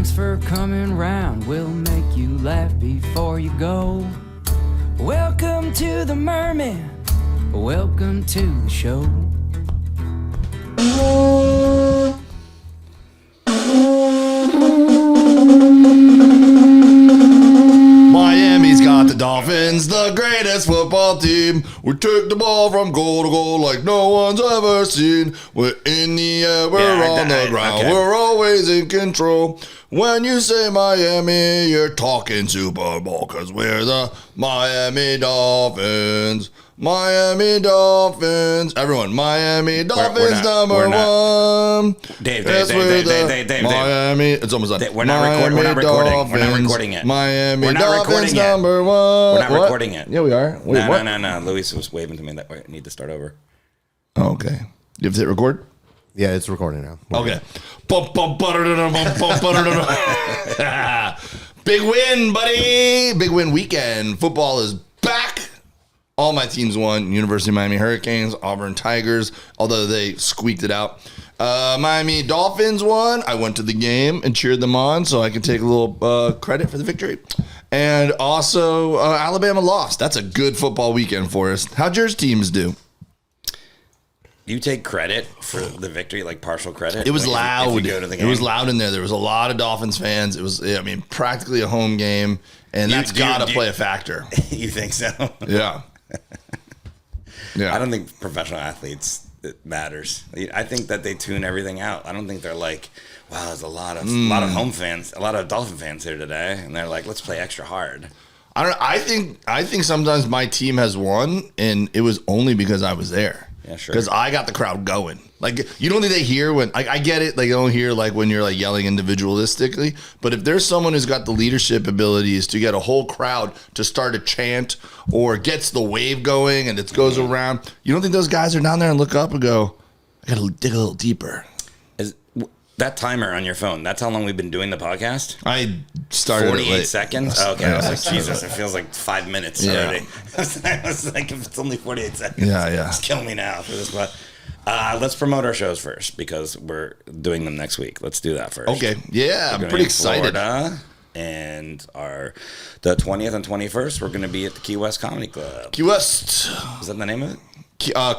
Thanks for coming round. We'll make you laugh before you go. Welcome to the Mermen. Welcome to the show. Miami's got the Dolphins, the greatest football team. We took the ball from goal to goal like no one's ever seen. We're in the air, we're on the ground, we're always in control. When you say Miami, you're talking Super Bowl, cause we're the Miami Dolphins. Miami Dolphins. Everyone, Miami Dolphins number one. Dave, Miami. It's almost done. We're not recording it. Miami Dolphins number one. We're not recording it. Yeah, we are. Wait, No. Luis was waving to me that we need to start over. Oh, okay. You have to hit record? Yeah, it's recording now. Okay. Big win, buddy. Big win weekend. Football is back. All my teams won. University of Miami Hurricanes, Auburn Tigers, although they squeaked it out. Miami Dolphins won. I went to the game and cheered them on so I could take a little credit for the victory. And also, Alabama lost. That's a good football weekend for us. How'd yours teams do? You take credit for the victory, like partial credit? It was loud. If you go to the game? It was loud in there. There was a lot of Dolphins fans. It was, I mean, practically a home game. And that's got to play a factor. You think so? Yeah. Yeah. I don't think professional athletes, it matters. I think that they tune everything out. I don't think they're like, wow, there's a lot of home fans, a lot of Dolphin fans here today, and they're like, let's play extra hard. I don't know. I think sometimes my team has won, and it was only because I was there. Yeah, sure. Because I got the crowd going. Like, you don't think they hear when, like, I get it. Like, they don't hear, like, when you're, like, yelling individualistically. But if there's someone who's got the leadership abilities to get a whole crowd to start a chant or gets the wave going and it goes around, you don't think those guys are down there and look up and go, I got to dig a little deeper. Is that timer on your phone, that's how long we've been doing the podcast? I started 48 seconds? Okay, Yeah. I was like, Jesus, it feels like 5 minutes already. I was like, if it's only 48 seconds, just kill me now for this. But let's promote our shows first because we're doing them next week. Let's do that first. Okay, yeah, I'm pretty excited. Florida, and the 20th and 21st, we're going to be at the Key West Comedy Club. Key West. Is that the name of it?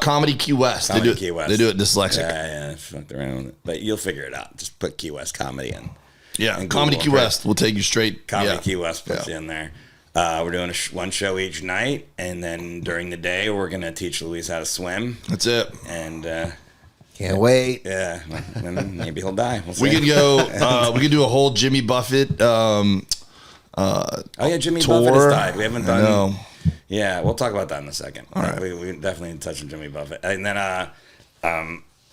Comedy Key West. Comedy Key West. They do it dyslexic. Yeah, fucked around with it. But you'll figure it out. Just put Key West Comedy in. Yeah, and Comedy Key West will take you straight. Comedy Key West puts you in there. We're doing one show each night, and then during the day, we're going to teach Luis how to swim. That's it. And can't wait. Yeah, and maybe he'll die. We'll see. We could go. We could do a whole Jimmy Buffett. Jimmy tour. Buffett has died. We haven't done. No. Yeah, we'll talk about that in a second. All right. We definitely touch on Jimmy Buffett, and then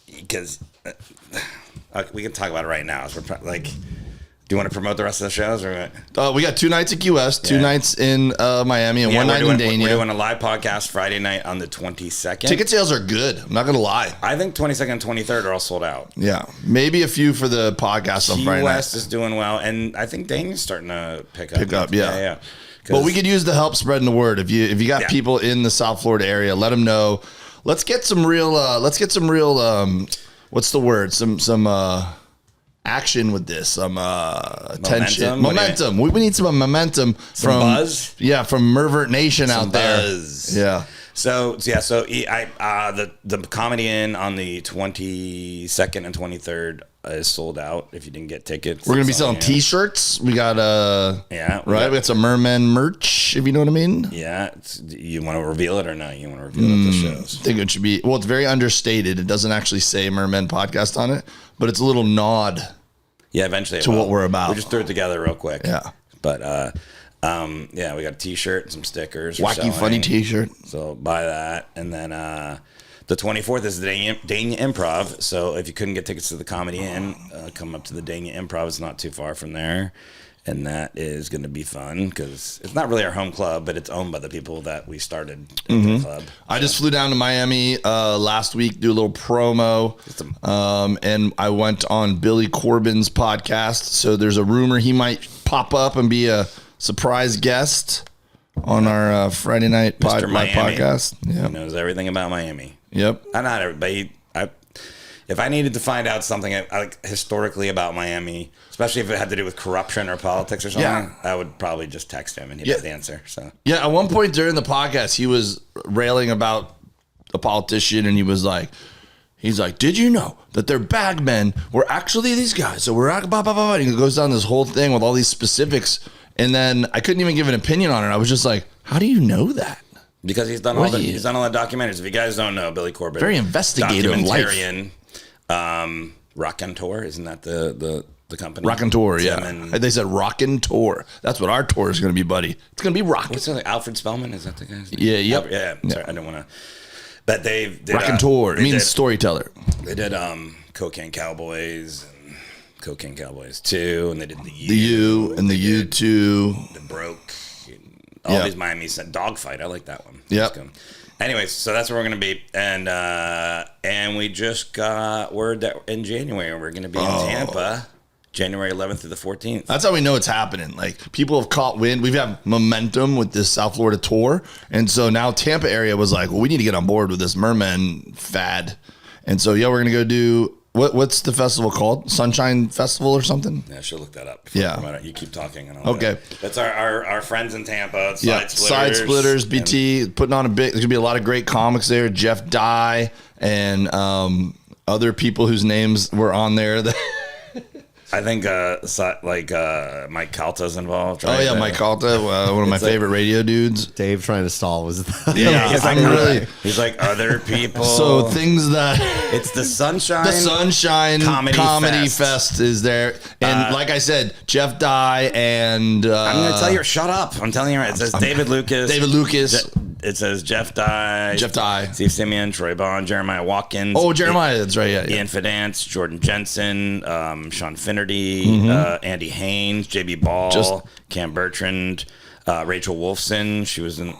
because we can talk about it right now. So we're like, do you want to promote the rest of the shows or what? We got 2 nights at Key West, 2 nights in Miami, and 1 night in Dania. We're doing a live podcast Friday night on the 22nd. Ticket sales are good. I'm not gonna lie. I think 22nd and 23rd are all sold out. Yeah, maybe a few for the podcast on Friday Key West night. is doing well, and I think Dania's starting to pick up. Yeah. But we could use the help spreading the word. If you got people in the South Florida area, let them know. Let's get some real. What's the word? Some action with this. Some attention, momentum. We need some momentum from buzz. Yeah, from Mervert Nation out there. Buzz. Yeah. So the Comedy Inn on the 22nd and 23rd is sold out. If you didn't get tickets, We're gonna be selling T-shirts. We got we got some Mermen merch. If you know what I mean. Yeah. You want to reveal it or not? You want to reveal it at the shows? I think it should be. Well, it's very understated. It doesn't actually say Mermen Podcast on it, but it's a little nod. Yeah, eventually to what we're about. We just threw it together real quick. Yeah. But we got a T-shirt and some stickers. Wacky funny T-shirt. So buy that, and then the 24th is the Dania Improv. So if you couldn't get tickets to the Comedy Inn, come up to the Dania Improv. It's not too far from there, and that is going to be fun because it's not really our home club, but it's owned by the people that we started the club. I just flew down to Miami last week, do a little promo, and I went on Billy Corbin's podcast. So there's a rumor he might pop up and be a surprise guest on our Friday night podcast. He knows everything about Miami. Yep. Not everybody. if I needed to find out something like historically about Miami, especially if it had to do with corruption or politics or something, I would probably just text him and he'd have the answer. So yeah, at one point during the podcast, he was railing about a politician, and he was like, he's like, did you know that their bagmen were actually these guys? So we're blah, blah, blah. And he goes down this whole thing with all these specifics. And then I couldn't even give an opinion on it. I was just like, how do you know that? Because he's done all the documentaries. If you guys don't know, Billy Corbett, very investigative documentarian, Raconteur, isn't that the company? Raconteur, yeah. They said Raconteur. That's what our tour is going to be, buddy. It's going to be Rock. What's that? Alfred Spellman? Is that the guy's name? Yeah, yep. Yeah. Sorry, I don't want to. But they Raconteur. It means storyteller. They did Cocaine Cowboys and Cocaine Cowboys 2, and they did the U and the U2. The Broke. All these Miami Dogfight. I like that one. Yep. Anyways, so that's where we're going to be. And we just got word that in January we're going to be in Tampa, January 11th through the 14th. That's how we know it's happening. Like, people have caught wind. We've had momentum with this South Florida tour. And so now Tampa area was like, well, we need to get on board with this Mermen fad. And so, we're going to go do... What's the festival called? Sunshine Festival or something? Yeah, I should look that up. You keep talking. And okay. That's our friends in Tampa. Side Splitters, BT, putting on a big... There's going to be a lot of great comics there. Jeff Dye and other people whose names were on there. I think Mike Calta's involved. Right? Oh yeah, Mike Calta, one of my favorite radio dudes. Dave trying to stall was he's like other people. So things that it's the Sunshine Comedy Fest is there, and like I said, Jeff Dye and I'm going to tell you. Shut up! I'm telling you right. It says David Lucas. It says Jeff Dye, Steve Simeon, Troy Bond, Jeremiah Watkins. Oh, Jeremiah, that's right. Yeah, Ian Fidance, Jordan Jensen, Sean Finnerty, Andy Haynes, JB Ball, Cam Bertrand, Rachel Wolfson. She was in.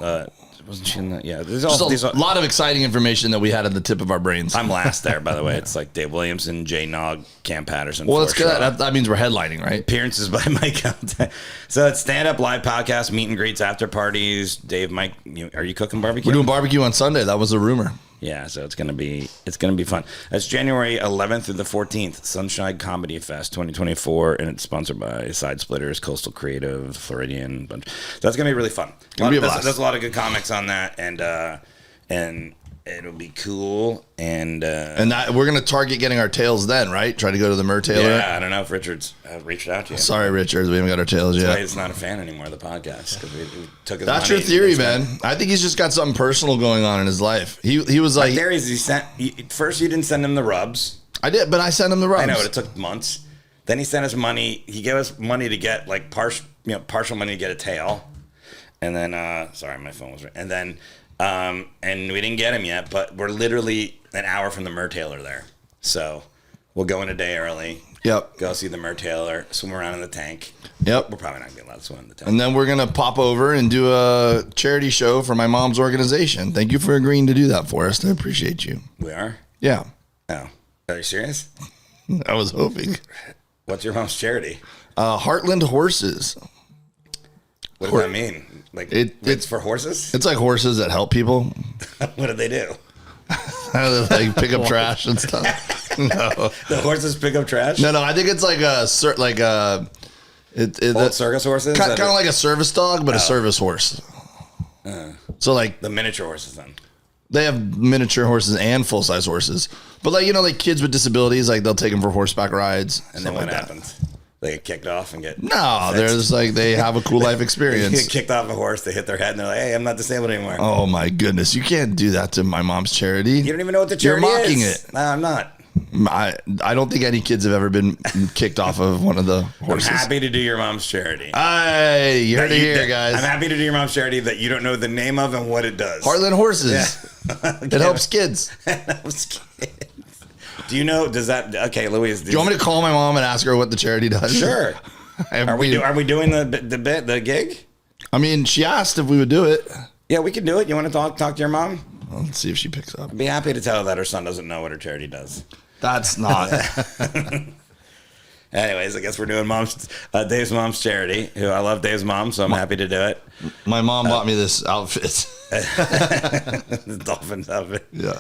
Wasn't she in that? Yeah, there's a lot of exciting information that we had at the tip of our brains. I'm last there, by the way. It's like Dave Williamson, Jay Nog, Cam Patterson. Well, that's good. That means we're headlining, right? Appearances by Mike Calta. So it's stand-up, live podcast, meet and greets, after parties. Dave, Mike, are you cooking barbecue? We're doing barbecue on Sunday. That was a rumor. Yeah, so it's gonna be fun. That's January 11th through the 14th, Sunshine Comedy Fest 2024, and it's sponsored by Side Splitters, Coastal Creative, Floridian bunch. So that's gonna be really fun. There's a lot of good comics on that, and it'll be cool. And we're gonna target getting our tails then, right? Try to go to the Mer Taylor. Yeah, I don't know if Richard's reached out to you. Sorry, Richard, we haven't got our tails yet. That's why he's not a fan anymore of the podcast, because we took his That's money. your theory, man. I think he's just got something personal going on in his life. He was like, there first you didn't send him the rubs. I did, but I sent him the rubs. I know, but it took months. Then he sent us money. He gave us money to get like partial money to get a tail, and then sorry, my phone was ringing. And then and we didn't get him yet, but we're literally an hour from the Mer Taylor there, so we'll go in a day early. Yep. Go see the Mer Taylor, swim around in the tank. Yep. We're probably not going to be allowed to swim in the tank. And then we're going to pop over and do a charity show for my mom's organization. Thank you for agreeing to do that, Forrest. I appreciate you. We are? Yeah. Oh. Are you serious? I was hoping. What's your mom's charity? Heartland Horses. What does that mean? Like it's for horses? It's like horses that help people. What do they do? Like pick up trash and stuff. No. The horses pick up trash? No. I think it's like old circus horses? Kind of like a service dog, but a service horse. So like the miniature horses then. They have miniature horses and full size horses, but like kids with disabilities, like they'll take them for horseback rides. And then what happens? They get kicked off and get they're just like they have a cool life experience. They get kicked off a horse, they hit their head, and they're like, "Hey, I'm not disabled anymore." Oh my goodness, you can't do that to my mom's charity. You don't even know what the charity is. You're mocking it. No, I'm not. I don't think any kids have ever been kicked off of one of the horses. I'm happy to do your mom's charity. Hey, you heard it here, guys. I'm happy to do your mom's charity that you don't know the name of and what it does. Heartland Horses. Yeah. It helps kids. It helps kids. Do you know? Does that? Okay, Louise. Do you want me to call my mom and ask her what the charity does? Sure. Are we doing the gig? I mean, she asked if we would do it. Yeah, we can do it. You want to talk to your mom? Well, let's see if she picks up. I'd be happy to tell her that her son doesn't know what her charity does. That's not. Anyways, I guess we're doing Dave's mom's charity. Who I love Dave's mom, so I'm happy to do it. My mom bought me this outfit. The Dolphins outfit. Yeah.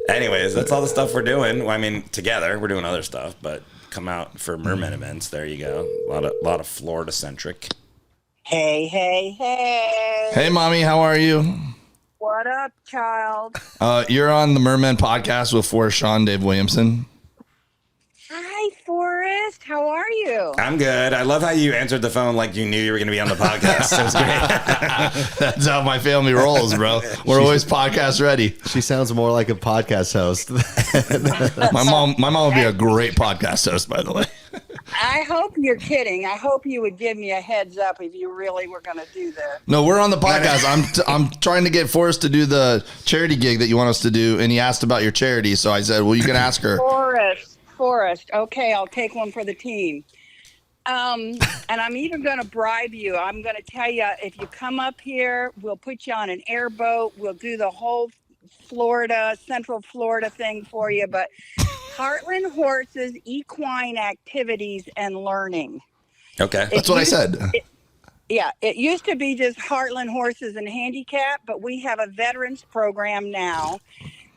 Anyways, that's all the stuff we're doing. Well, I mean, together we're doing other stuff, but come out for Mermen events. There you go. A lot of Florida centric. Hey. Hey, mommy, how are you? What up, child? You're on the Mermen Podcast with Forrest, Sean, Dave Williamson. Hi, Forrest. How are you? I'm good. I love how you answered the phone like you knew you were going to be on the podcast. It was great. That's how my family rolls, bro. We're always podcast ready. She sounds more like a podcast host. My mom would be a great podcast host, by the way. I hope you're kidding. I hope you would give me a heads up if you really were going to do this. No, we're on the podcast. I'm trying to get Forrest to do the charity gig that you want us to do, and he asked about your charity, so I said, well, you can ask her. Forrest. Okay, I'll take one for the team. And I'm even going to bribe you. I'm going to tell you, if you come up here, we'll put you on an airboat. We'll do the whole Central Florida thing for you. But Heartland Horses, Equine Activities and Learning. Okay. That's what I said. It used to be just Heartland Horses and Handicap, but we have a veterans program now.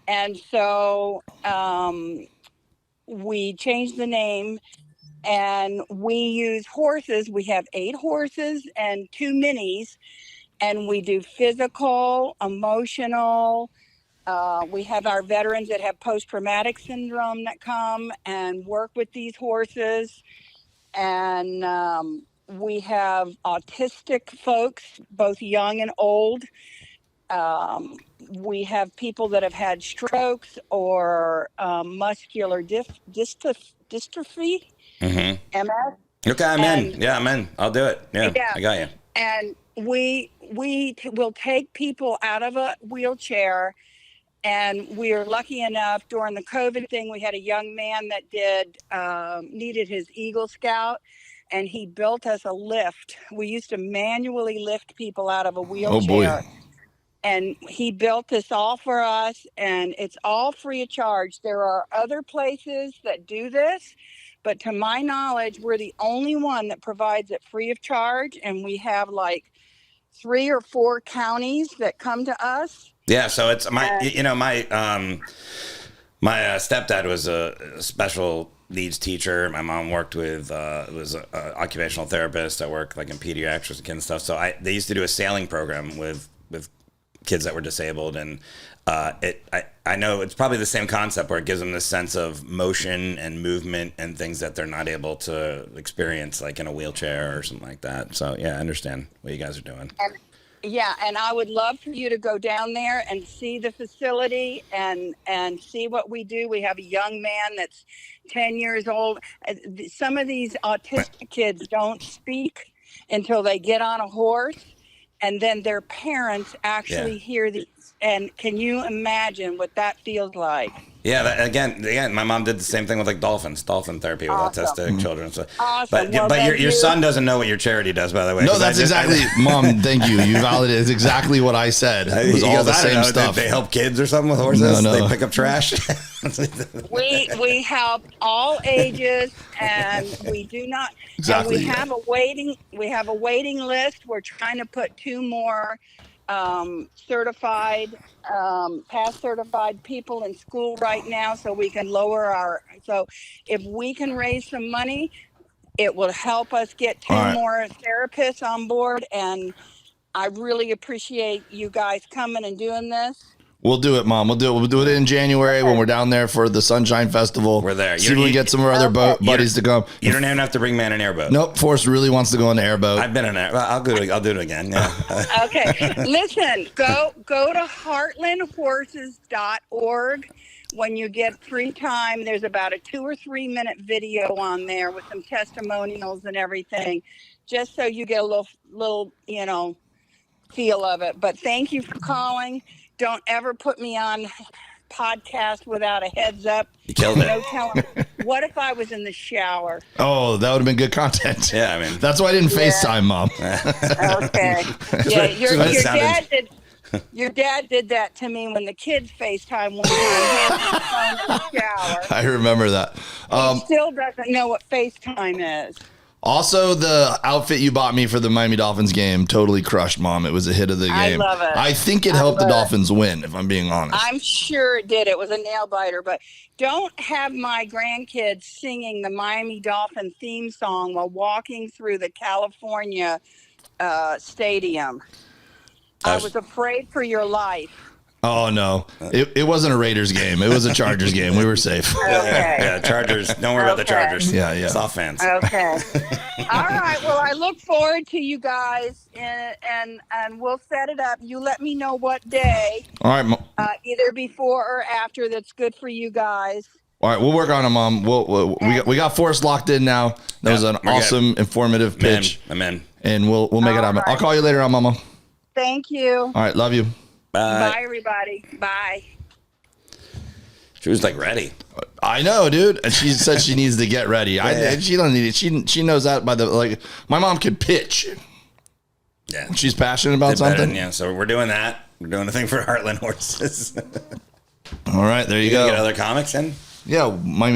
And so we changed the name and we use horses. We have 8 horses and 2 minis, and we do physical, emotional. We have our veterans that have post-traumatic syndrome that come and work with these horses. And we have autistic folks, both young and old. We have people that have had strokes or muscular dystrophy. Mm-hmm. MS. Okay, I'm in. Yeah, I'm in. I'll do it. Yeah, I got you. And we will take people out of a wheelchair. And we are lucky enough during the COVID thing, we had a young man that needed his Eagle Scout, and he built us a lift. We used to manually lift people out of a wheelchair. Oh, boy. And he built this all for us, and it's all free of charge. There are other places that do this, but to my knowledge, we're the only one that provides it free of charge, and we have like 3 or 4 counties that come to us. Yeah, so it's my stepdad was a special needs teacher. My mom worked with was an occupational therapist. I worked like in pediatrics and kids and stuff. So they used to do a sailing program with kids that were disabled, and I know it's probably the same concept where it gives them this sense of motion and movement and things that they're not able to experience like in a wheelchair or something like that. So yeah, I understand what you guys are doing. And I would love for you to go down there and see the facility and see what we do. We have a young man that's 10 years old. Some of these autistic kids don't speak until they get on a horse, and then their parents actually hear these. And can you imagine what that feels like? Yeah, again, my mom did the same thing with like dolphin therapy with autistic children. So, awesome. But your son doesn't know what your charity does, by the way. No, that's exactly, Mom. Thank you. You validated. It's exactly what I said. It was all the same stuff. They help kids or something with horses. No. They pick up trash. We help all ages, and we do not. Exactly. And we have a waiting list. We're trying to put 2 more past certified people in school right now, so we can so if we can raise some money, it will help us get 2 more therapists on board. And I really appreciate you guys coming and doing this. We'll do it, Mom. We'll do it in January when we're down there for the Sunshine Festival. We're there. See if we can get some of our other buddies to come. You don't even have to bring me on an airboat. Nope. Forrest really wants to go on the airboat. I've been in there. I'll do it again. Yeah. Okay. Listen, go to heartlandhorses.org when you get free time. There's about a 2 or 3 minute video on there with some testimonials and everything, just so you get a little feel of it. But thank you for calling. Don't ever put me on podcast without a heads up. You killed it. No telling. What if I was in the shower? Oh, that would have been good content. Yeah, I mean. That's why I didn't FaceTime, Mom. Okay. Yeah, your dad did that to me when the kids FaceTime one time in the shower. I remember that. He still doesn't know what FaceTime is. Also, the outfit you bought me for the Miami Dolphins game totally crushed, Mom. It was a hit of the game. I love it. I think it helped the Dolphins win, if I'm being honest. I'm sure it did. It was a nail biter, but don't have my grandkids singing the Miami Dolphin theme song while walking through the California stadium. I was afraid for your life. Oh, no. It wasn't a Raiders game. It was a Chargers game. We were safe. Okay. Yeah, Chargers. Don't worry about the Chargers. Yeah. Soft fans. Okay. All right. Well, I look forward to you guys, and we'll set it up. You let me know what day. All right. Either before or after. That's good for you guys. All right, we'll work on it, Mom. We got Forrest locked in now. That was an awesome, informative pitch. I'm in. And we'll make it happen. right. I'll call you later on, Mama. Thank you. All right, love you. Bye, everybody. Bye. She was like ready. I know, dude. And she said she needs to get ready. She don't need it. She knows that by the my mom can pitch. Yeah. She's passionate about something. Yeah, so we're doing that. We're doing a thing for Heartland Horses. All right, there you You go. get other comics in? Yeah, might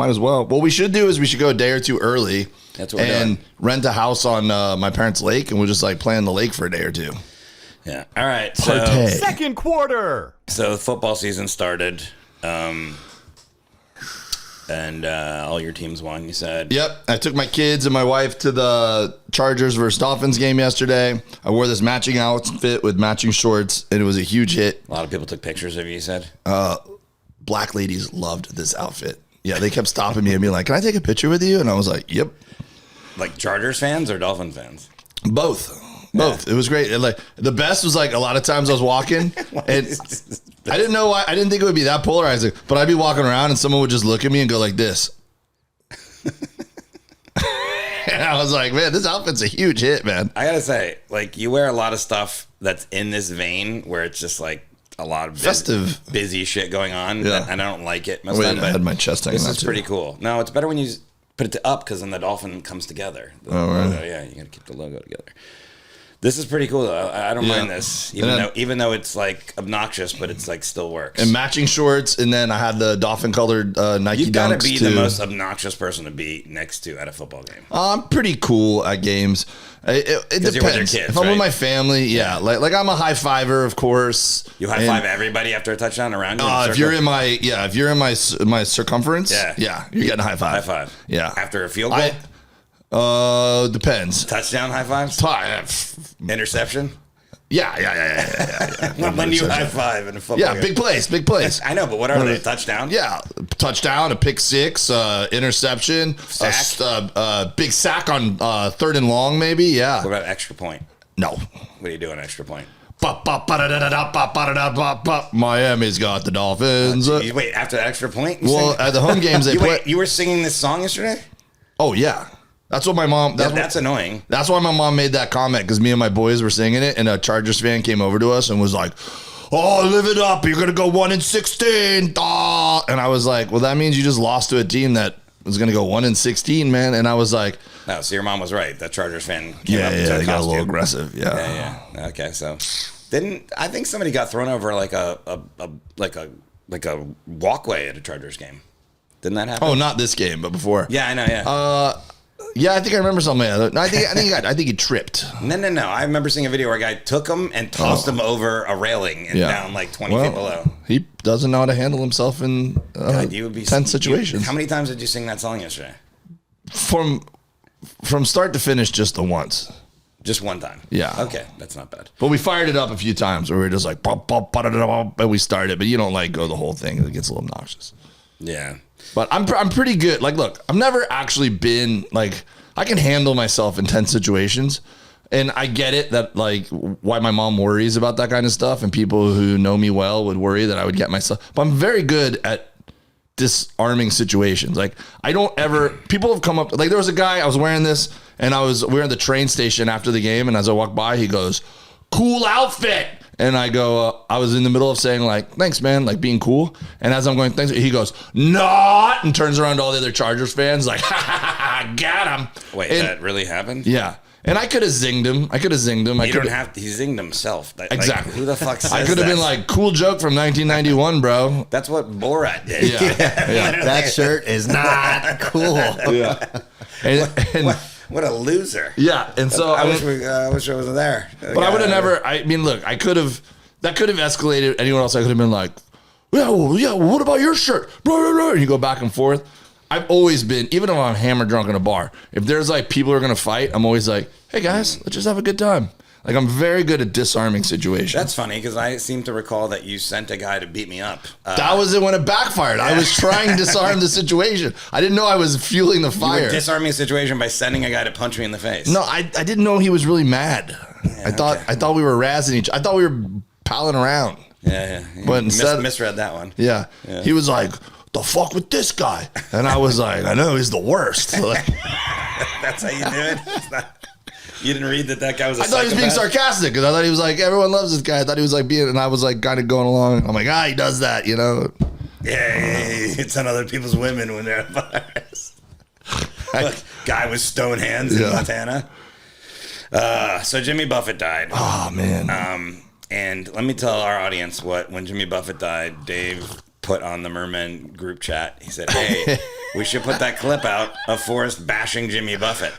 as well. What we should do is we should go a day or two early. That's what we're and doing. rent a house on my parents' lake, and we'll just play on the lake for a day or two. Yeah. All right. Partay. Second quarter. So the football season started. And all your teams won, you said? Yep. I took my kids and my wife to the Chargers versus Dolphins game yesterday. I wore this matching outfit with matching shorts, and it was a huge hit. A lot of people took pictures of you said? Black ladies loved this outfit. Yeah, they kept stopping me and being like, "Can I take a picture with you?" And I was like, "Yep." Like Chargers fans or Dolphin fans? Both. It was great. And the best was a lot of times I was walking and I didn't know why. I didn't think it would be that polarizing, but I'd be walking around and someone would just look at me and go like this. And I was like, man, this outfit's a huge hit, man. I gotta say, you wear a lot of stuff that's in this vein where it's just a lot of Festive. busy shit going on. Yeah. And I don't like it most of the time. I But had my chest hanging this out is too. pretty cool. No, it's better when you put it up because then the dolphin comes together. The logo, yeah, you gotta keep the logo together. This is pretty cool though. I don't mind this, even though it's obnoxious, but it's still works. And matching shorts, and then I had the dolphin colored Nike You've got to Dunks be too. the most obnoxious person to be next to at a football game. I'm pretty cool at games. It depends. You're with your kids, if I'm right? with my family, yeah. Like I'm a high fiver, of course. You high five everybody after a touchdown around you. If you're in my circumference, Yeah. you're getting a high five. high five, Yeah. After a field goal, Depends. touchdown high fives, interception. Yeah. When you high five in a football game. Big plays. I know, but what are they? Touchdown? Yeah, touchdown, a pick six, interception, Sack? big sack on third and long, maybe. Yeah. What about extra point? No. What do you do on extra point? Miami's got the Dolphins. Wait, after the extra point? Well, at the home games they play. You were singing this song yesterday? Oh yeah, that's what my mom. That's annoying. That's why my mom made that comment, because me and my boys were singing it, and a Chargers fan came over to us and was like, "Oh, live it up! You're gonna go 1-16." And I was like, "Well, that means you just lost to a team that was gonna go 1-16, man." And I was like, "No, so your mom was right. That Chargers fan came up "Yeah, to they got a little costume. aggressive." Yeah. Okay, so I think somebody got thrown over like a walkway at a Chargers game. Didn't that happen? Oh, not this game, but before. Yeah, I know. Yeah. Yeah, I think I remember something like that. No, I think he tripped. No. I remember seeing a video where a guy took him and tossed him over a railing and down 20 feet below. He doesn't know how to handle himself in tense situations. How many times did you sing that song yesterday? From start to finish, just the once. Just one time. Yeah. Okay, that's not bad. But we fired it up a few times where we were just like, pop, pop, and we started. But you don't go the whole thing. It gets a little obnoxious. Yeah. But I'm pretty good. Look, I've never actually been I can handle myself in tense situations. And I get it that why my mom worries about that kind of stuff, and people who know me well would worry that I would get myself. But I'm very good at disarming situations. I don't ever, people have come up, there was a guy, I was wearing this, and we were at the train station after the game, and as I walked by, he goes, "Cool outfit." And I go, I was in the middle of saying "Thanks, man," being cool. And as I'm going, "Thanks," he goes, "Not," and turns around to all the other Chargers fans "Ha ha ha, got him." Wait, and, that really happened? Yeah. And I could have zinged him. You don't have to. He zinged himself. Exactly. Who the fuck says I could have been "Cool joke from 1991, bro." That's what Borat did. Yeah. That shirt is not cool. Yeah. And What a loser. Yeah, and so I wish I was there. But I would have never. I mean, look, I could have. That could have escalated. Anyone else, I could have been like, yeah. What about your shirt? Blah, blah, blah. And you go back and forth. I've always been, even if I'm hammered drunk in a bar, if there's like people who are gonna fight, I'm always like, hey guys, let's just have a good time. Like, I'm very good at disarming situations. That's funny because I seem to recall that you sent a guy to beat me up. That was it when it backfired. Yeah. I was trying to disarm the situation. I didn't know I was fueling the fire. You were disarming a situation by sending a guy to punch me in the face. No, I didn't know he was really mad. Yeah, I thought we were razzing each. I thought we were palling around. Yeah. But instead, misread that one. Yeah. He was like, the fuck with this guy? And I was like, I know, he's the worst. Like, that's how you do it? You didn't read that guy was a I thought he was being sarcastic because I thought he was like, everyone loves this guy. I thought he was like being, and I was like kind of going along. I'm like, he does that, you know? Yeah, it's on other people's women when they're at bars. Look, guy with stone hands in Montana. So Jimmy Buffett died. Oh, man. And let me tell our audience when Jimmy Buffett died, Dave put on the Mermen group chat. He said, hey, we should put that clip out of Forrest bashing Jimmy Buffett.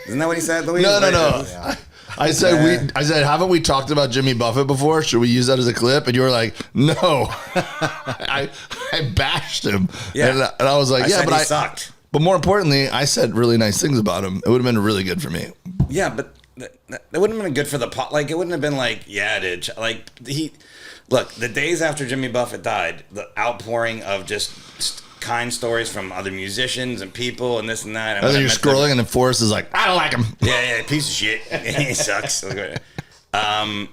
Isn't that what he said, Louise? No. Yeah. I said, haven't we talked about Jimmy Buffett before? Should we use that as a clip? And you were like, no. I bashed him. Yeah. And I was like, but he sucked. But more importantly, I said really nice things about him. It would have been really good for me. Yeah, but that wouldn't have been good for the pot. Like, it wouldn't have been like, yeah, dude. Like, look, the days after Jimmy Buffett died, the outpouring of just kind stories from other musicians and people and this and that. And then you're scrolling and then Forrest is like, I don't like him. Yeah, piece of shit. He sucks. I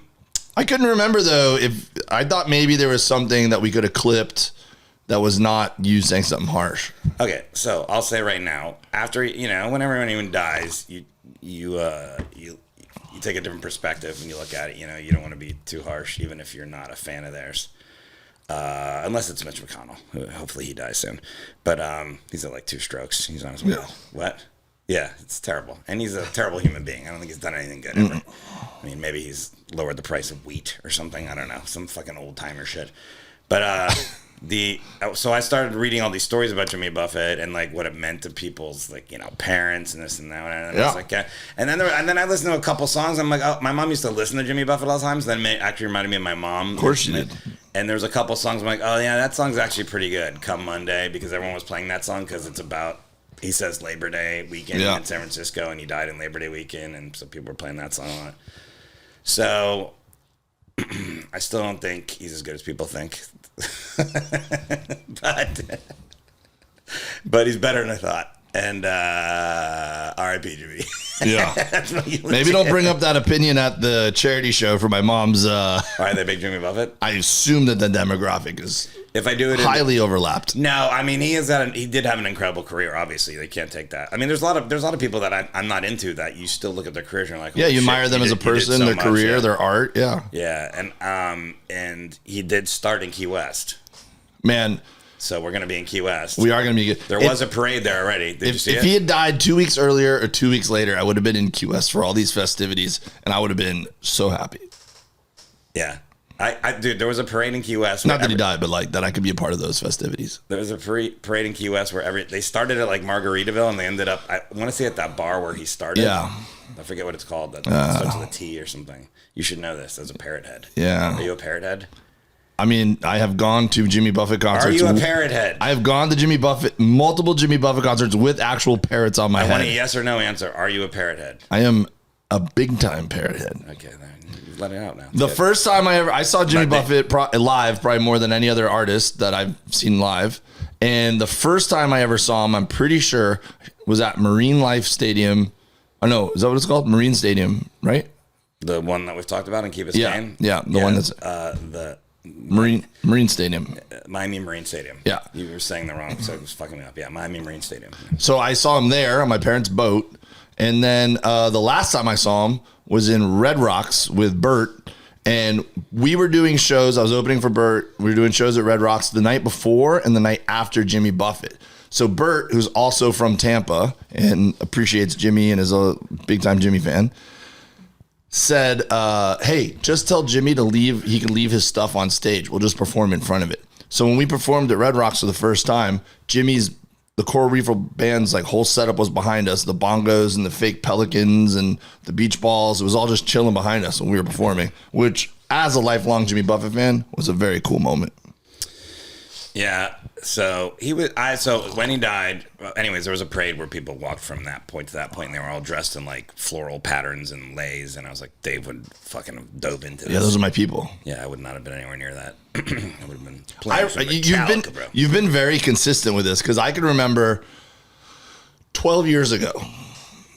couldn't remember, though, if I thought maybe there was something that we could have clipped that was not you saying something harsh. Okay, so I'll say right now, after, whenever anyone dies, you take a different perspective and you look at it. You don't want to be too harsh, even if you're not a fan of theirs. Unless it's Mitch McConnell. Hopefully he dies soon. But he's at like 2 strokes. He's on his way. What? Yeah, it's terrible. And he's a terrible human being. I don't think he's done anything good ever. I mean, maybe he's lowered the price of wheat or something. I don't know. Some fucking old timer shit. But so I started reading all these stories about Jimmy Buffett and like what it meant to people's parents and this and that. And I was like, and then I listened to a couple songs. I'm like, oh, my mom used to listen to Jimmy Buffett all the time. So then it actually reminded me of my mom. Of course she did. And there was a couple songs I'm like, oh yeah, that song's actually pretty good. Come Monday, because everyone was playing that song because it's about, he says, Labor Day weekend in San Francisco, and he died in Labor Day weekend, and so people were playing that song a lot. So I still don't think he's as good as people think. but he's better than I thought. And R.I.P. Jimmy. Yeah. Maybe don't bring up that opinion at the charity show for my mom's. Are they big Jimmy Buffett? I assume that the demographic is if I do it highly overlapped. No, I mean he did have an incredible career. Obviously, they can't take that. I mean, there's a lot of people that I'm not into that you still look at their careers and you're like, yeah, you admire them as a person, their career, their art. Yeah. Yeah, and he did start in Key West. Man. So we're going to be in Key West. We are going to be good. There was a parade there already. Did you see it? If he had died 2 weeks earlier or 2 weeks later, I would have been in Key West for all these festivities, and I would have been so happy. Yeah. Dude, there was a parade in Key West. Not that he died, but like that I could be a part of those festivities. There was a parade in Key West where they started at like Margaritaville, and they ended up, I want to say at that bar where he started. Yeah. I forget what it's called. That starts with a T or something. You should know this as a parrot head. Yeah. Are you a parrot head? I mean, I have gone to Jimmy Buffett concerts. Are you a parrot head? I have gone to multiple Jimmy Buffett concerts with actual parrots on my head. I want a yes or no answer. Are you a parrot head? I am a big time parrot head. Okay, then let it out now. The first time I saw Jimmy Buffett live, probably more than any other artist that I've seen live. And the first time I ever saw him, I'm pretty sure, was at Marine Life Stadium. Oh, no, is that what it's called? Marine Stadium, right? The one that we've talked about in Key Biscayne? Yeah, the one that's... the Marine Stadium. Miami Marine Stadium. Yeah. You were saying the wrong, so it was fucking me up. Yeah, Miami Marine Stadium. So I saw him there on my parents' boat. And then the last time I saw him was in Red Rocks with Bert. And we were doing shows. I was opening for Bert. We were doing shows at Red Rocks the night before and the night after Jimmy Buffett. So Bert, who's also from Tampa and appreciates Jimmy and is a big-time Jimmy fan, said, hey, just tell Jimmy to leave. He can leave his stuff on stage. We'll just perform in front of it. So when we performed at Red Rocks for the first time, Jimmy's the Coral Reef band's like whole setup was behind us, the bongos and the fake pelicans and the beach balls. It was all just chilling behind us when we were performing, which as a lifelong Jimmy Buffett fan was a very cool moment. Yeah. So when he died, anyways, there was a parade where people walked from that point to that point, and they were all dressed in like floral patterns and leis, and I was like, Dave would fucking dove into this. Yeah, those are my people. Yeah, I would not have been anywhere near that. I would have been playing you've been very consistent with this, because I can remember 12 years ago,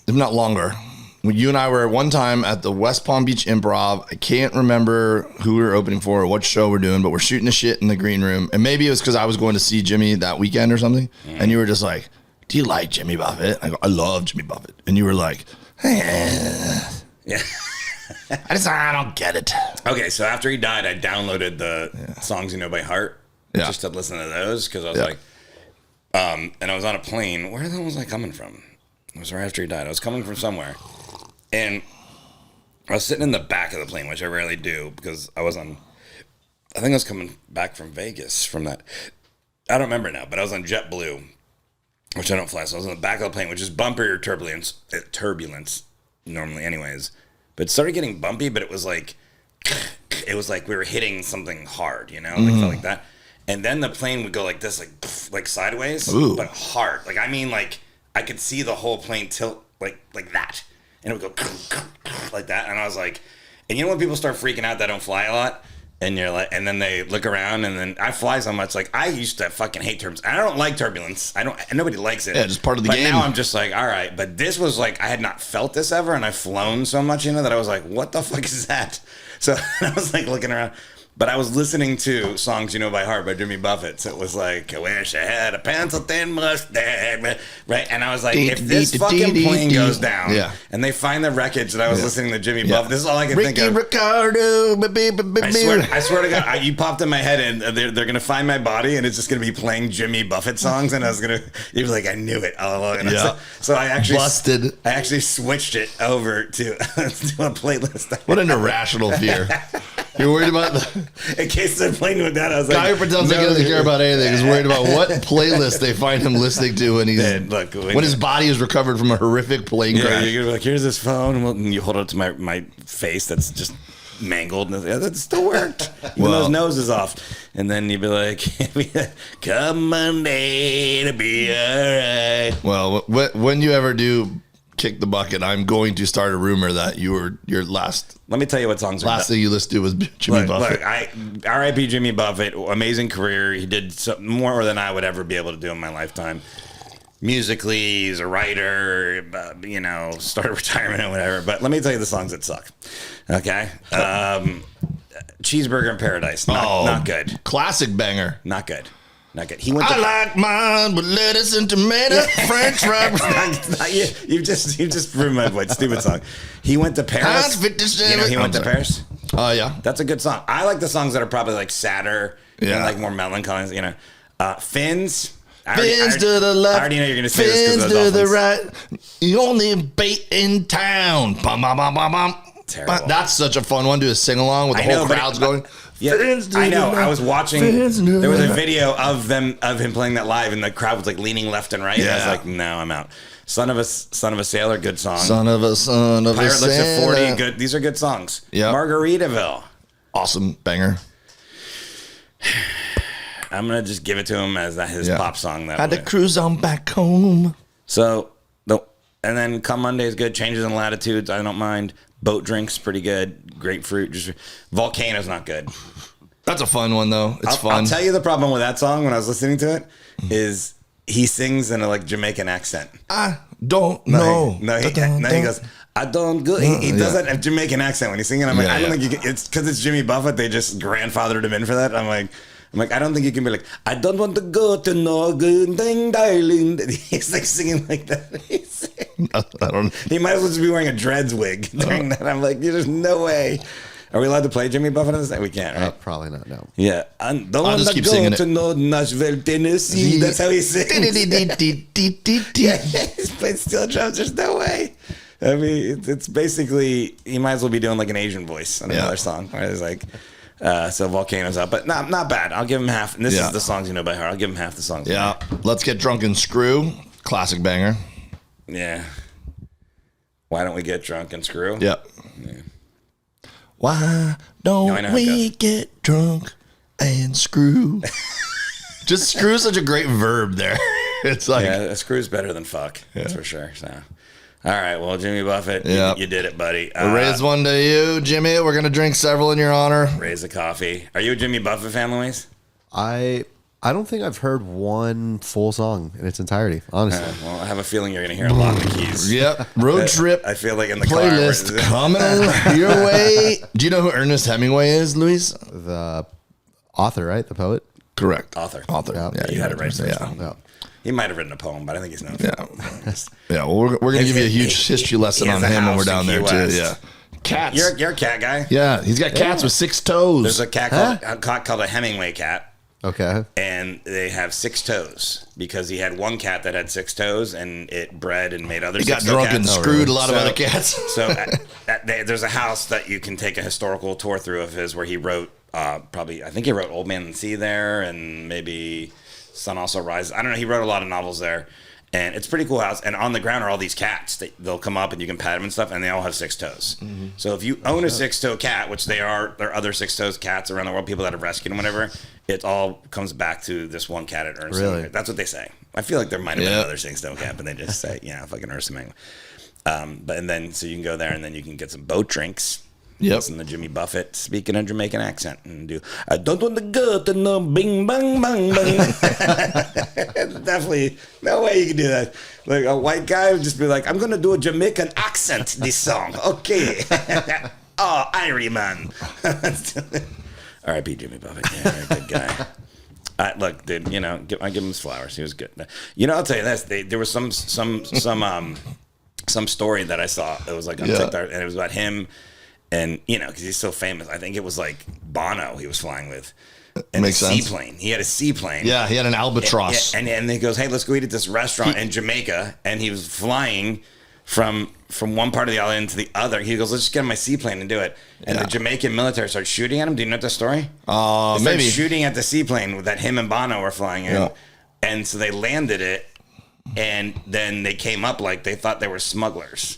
if not longer, when you and I were one time at the West Palm Beach Improv. I can't remember who we were opening for or what show we're doing, but we're shooting the shit in the green room. And maybe it was because I was going to see Jimmy that weekend or something. Mm. And you were just like, do you like Jimmy Buffett? I go, I love Jimmy Buffett. And you were like, yeah. I don't get it. Okay, so after he died, I downloaded the songs you know by heart. Yeah. Just to listen to those, because I was like, and I was on a plane. Where the hell was I coming from? It was right after he died. I was coming from somewhere. And I was sitting in the back of the plane, which I rarely do, because I think I was coming back from Vegas from that. I don't remember now, but I was on JetBlue, which I don't fly. So I was on the back of the plane, which is bumpier turbulence normally anyways. But it started getting bumpy, but it was like we were hitting something hard, you know? Like, felt like that. And then the plane would go like this, like sideways, but hard. Like, I mean, like, I could see the whole plane tilt like that. And it would go like that. And I was like, and you know when people start freaking out that I don't fly a lot? And you're like, and then they look around, and then I fly so much. Like, I used to fucking hate turbulence. I don't like turbulence. Nobody likes it. Yeah, just part of the game. But now I'm just like, all right. But this was like, I had not felt this ever, and I've flown so much, that I was like, what the fuck is that? So I was like looking around. But I was listening to songs you know by heart by Jimmy Buffett. So it was like, I wish I had a pencil-thin mustache. Right? And I was like, if this fucking plane goes down and they find the wreckage that I was listening to Jimmy Buffett, this is all I can think of. Ricardo, I swear to God, you popped in my head, and they're going to find my body, and it's just going to be playing Jimmy Buffett songs. And I was going to, you'd be like, I knew it all along. And so I actually busted. I actually switched it over to a playlist. What an irrational fear. You're worried about in case they're playing with that. I was like, guy who pretends like he doesn't care about anything is worried about what playlist they find him listening to when when his body is recovered from a horrific plane crash. You're gonna be like, here's this phone, and you hold it to my face that's just mangled, and that still worked, even though his nose is off. And then you'd be like, come Monday to be alright. Well, when you ever do kick the bucket, I'm going to start a rumor that your last. Let me tell you what songs are last thing you listened to was Jimmy Buffett. Look, R.I.P. Jimmy Buffett, amazing career. He did more than I would ever be able to do in my lifetime. Musically, he's a writer, started retirement and whatever. But let me tell you the songs that suck. Okay, Cheeseburger in Paradise, not good. Classic banger, not good. Not good. I like mine with lettuce and tomato, French fries. You've just ruined my voice. Stupid song. He went to Paris. He went to Paris. Oh yeah, that's a good song. I like the songs that are probably like sadder and like more melancholy. Fins. Fins to the left. I already know you're gonna say this. Fins to the right. The only bait in town. Bum, bum, bum, bum, bum. Terrible. That's such a fun one to sing along with the whole crowd's going. Yeah, I know. I was watching. There was a video of him playing that live, and the crowd was like leaning left and right. Yeah. And I was like, no, I'm out. Son of a Sailor, good song. Son of a Sailor. Pirate looks at 40, good. These are good songs. Yeah. Margaritaville, awesome banger. I'm gonna just give it to him as his pop song. Had to cruise on back home. So and then Come Monday is good. Changes in Latitudes, I don't mind. Boat Drink's pretty good. Grapefruit. Volcano's not good. That's a fun one though. It's fun. I'll tell you the problem with that song when I was listening to it is he sings in a Jamaican accent. I don't know. No, he goes, I don't go. He does that Jamaican accent when he's singing. I'm like, I don't think you can, it's because it's Jimmy Buffett. They just grandfathered him in for that. I'm like, I don't think you can be like, I don't want to go to no good thing, darling. He's like singing like that. I don't. He might as well just be wearing a dreads wig during that. I'm like, there's no way. Are we allowed to play Jimmy Buffett on this? We can't, right? Probably not, no. Yeah. I don't want to go to no Nashville, Tennessee. That's how he sings. Yeah, he's playing steel drums. There's no way. I mean, it's basically, he might as well be doing like an Asian voice on another song. Where it's like, So Volcano's out, but not bad. I'll give him half. And this is the songs you know by heart. I'll give him half the songs. Yeah. Let's Get Drunk and Screw. Classic banger. Yeah. Why don't we get drunk and screw? Yep. Yeah. Why don't we get drunk and screw? Just screw is such a great verb there. It's like screw's better than fuck. That's for sure. So, all right. Well, Jimmy Buffett, you did it, buddy. We'll raise one to you, Jimmy. We're gonna drink several in your honor. Raise a coffee. Are you a Jimmy Buffett fan, Louise? I don't think I've heard one full song in its entirety, honestly. Well, I have a feeling you're going to hear a lot of the keys. Yep. Road trip. I feel like in the playlist coming your way. Do you know who Ernest Hemingway is, Luis? The author, right? The poet? Correct. Author. Yeah, you had it right first. Yeah. He might have written a poem, but I think he's known. Yeah. Well, we're going to give you a huge history lesson on him when we're down there, too. Yeah. Cats. You're a cat guy? Yeah. He's got cats with 6 toes. There's a cat called a Hemingway cat. Okay. And they have 6 toes because he had one cat that had 6 toes and it bred and made other. He got drunk cats. and screwed a lot of other cats. So there's a house that you can take a historical tour through of his where he wrote I think he wrote Old Man and the Sea there and maybe Sun Also Rises. I don't know. He wrote a lot of novels there. And it's a pretty cool house. And on the ground are all these cats. They'll come up and you can pat them and stuff, and they all have 6 toes. Mm-hmm. So if you own a 6-toe cat, which there are other 6-toe cats around the world, people that have rescued them, whatever, it all comes back to this one cat at Ernest Hemingway. That's what they say. I feel like there might have been another 6-toe cat, but they just say, fucking Ernest Hemingway. So you can go there, and then you can get some boat drinks. Yep. Listen to Jimmy Buffett speak in a Jamaican accent and do I don't want to go to no bing bang bang bang. Definitely no way you can do that. Like a white guy would just be like, I'm gonna do a Jamaican accent this song. Okay. Oh, Irie man. R.I.P. Jimmy Buffett. Yeah, good guy. Look, dude, I give him his flowers. He was good. I'll tell you this. There was some story that I saw. It was like on TikTok, and it was about him. And, because he's so famous, I think it was like Bono he was flying with. And Makes sense. Seaplane. He had a seaplane. Yeah, he had an albatross. And he goes, hey, let's go eat at this restaurant in Jamaica. And he was flying from one part of the island to the other. He goes, let's just get on my seaplane and do it. And the Jamaican military started shooting at him. Do you know that story? They started shooting at the seaplane that him and Bono were flying in. Yeah. And so they landed it. And then they came up like they thought they were smugglers.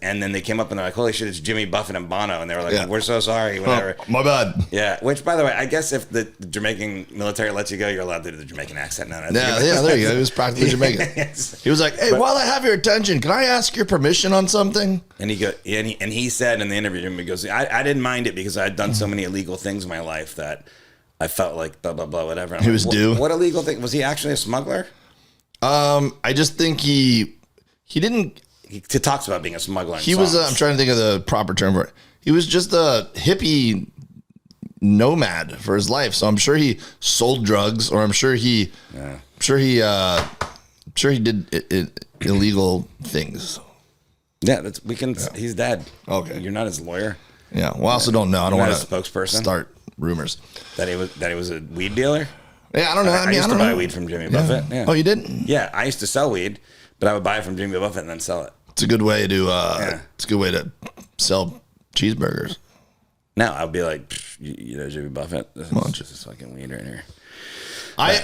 And then they came up and they're like, holy shit, it's Jimmy Buffett and Bono. And they were like, we're so sorry, whatever. Oh, my bad. Yeah, which, by the way, I guess if the Jamaican military lets you go, you're allowed to do the Jamaican accent now. Yeah, there you go. He was practically Jamaican. He was like, hey, while I have your attention, can I ask your permission on something? And he said in the interview, he goes, I didn't mind it because I had done so many illegal things in my life that I felt like blah, blah, blah, whatever. He was due. What illegal thing? Was he actually a smuggler? I just think he didn't... He talks about being a smuggler. He was. I'm trying to think of the proper term for it. He was just a hippie nomad for his life. So I'm sure he sold drugs, or I'm sure he did illegal things. Yeah, he's dead. Okay, you're not his lawyer. Yeah. Well, I also don't know. I don't want to spokesperson. Start rumors that he was a weed dealer. Yeah, I don't know. I used to buy weed from Jimmy Buffett. Yeah. Oh, you did? Yeah, I used to sell weed, but I would buy it from Jimmy Buffett and then sell it. It's a good way to it's a good way to sell cheeseburgers. No, I'd be like, Jimmy Buffett. This is fucking weed right here.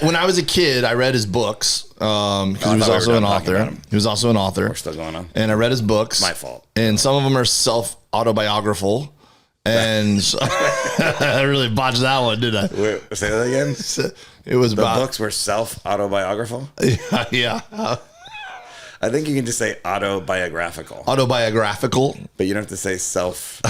When I was a kid, I read his books because he was also an author. He was also an author. We're still going on. And I read his books. My fault. And some of them are self-autobiographical. And so, I really botched that one, didn't I? Wait, say that again? It was the books were self-autobiographical? Yeah. I think you can just say autobiographical. Autobiographical. But you don't have to say self.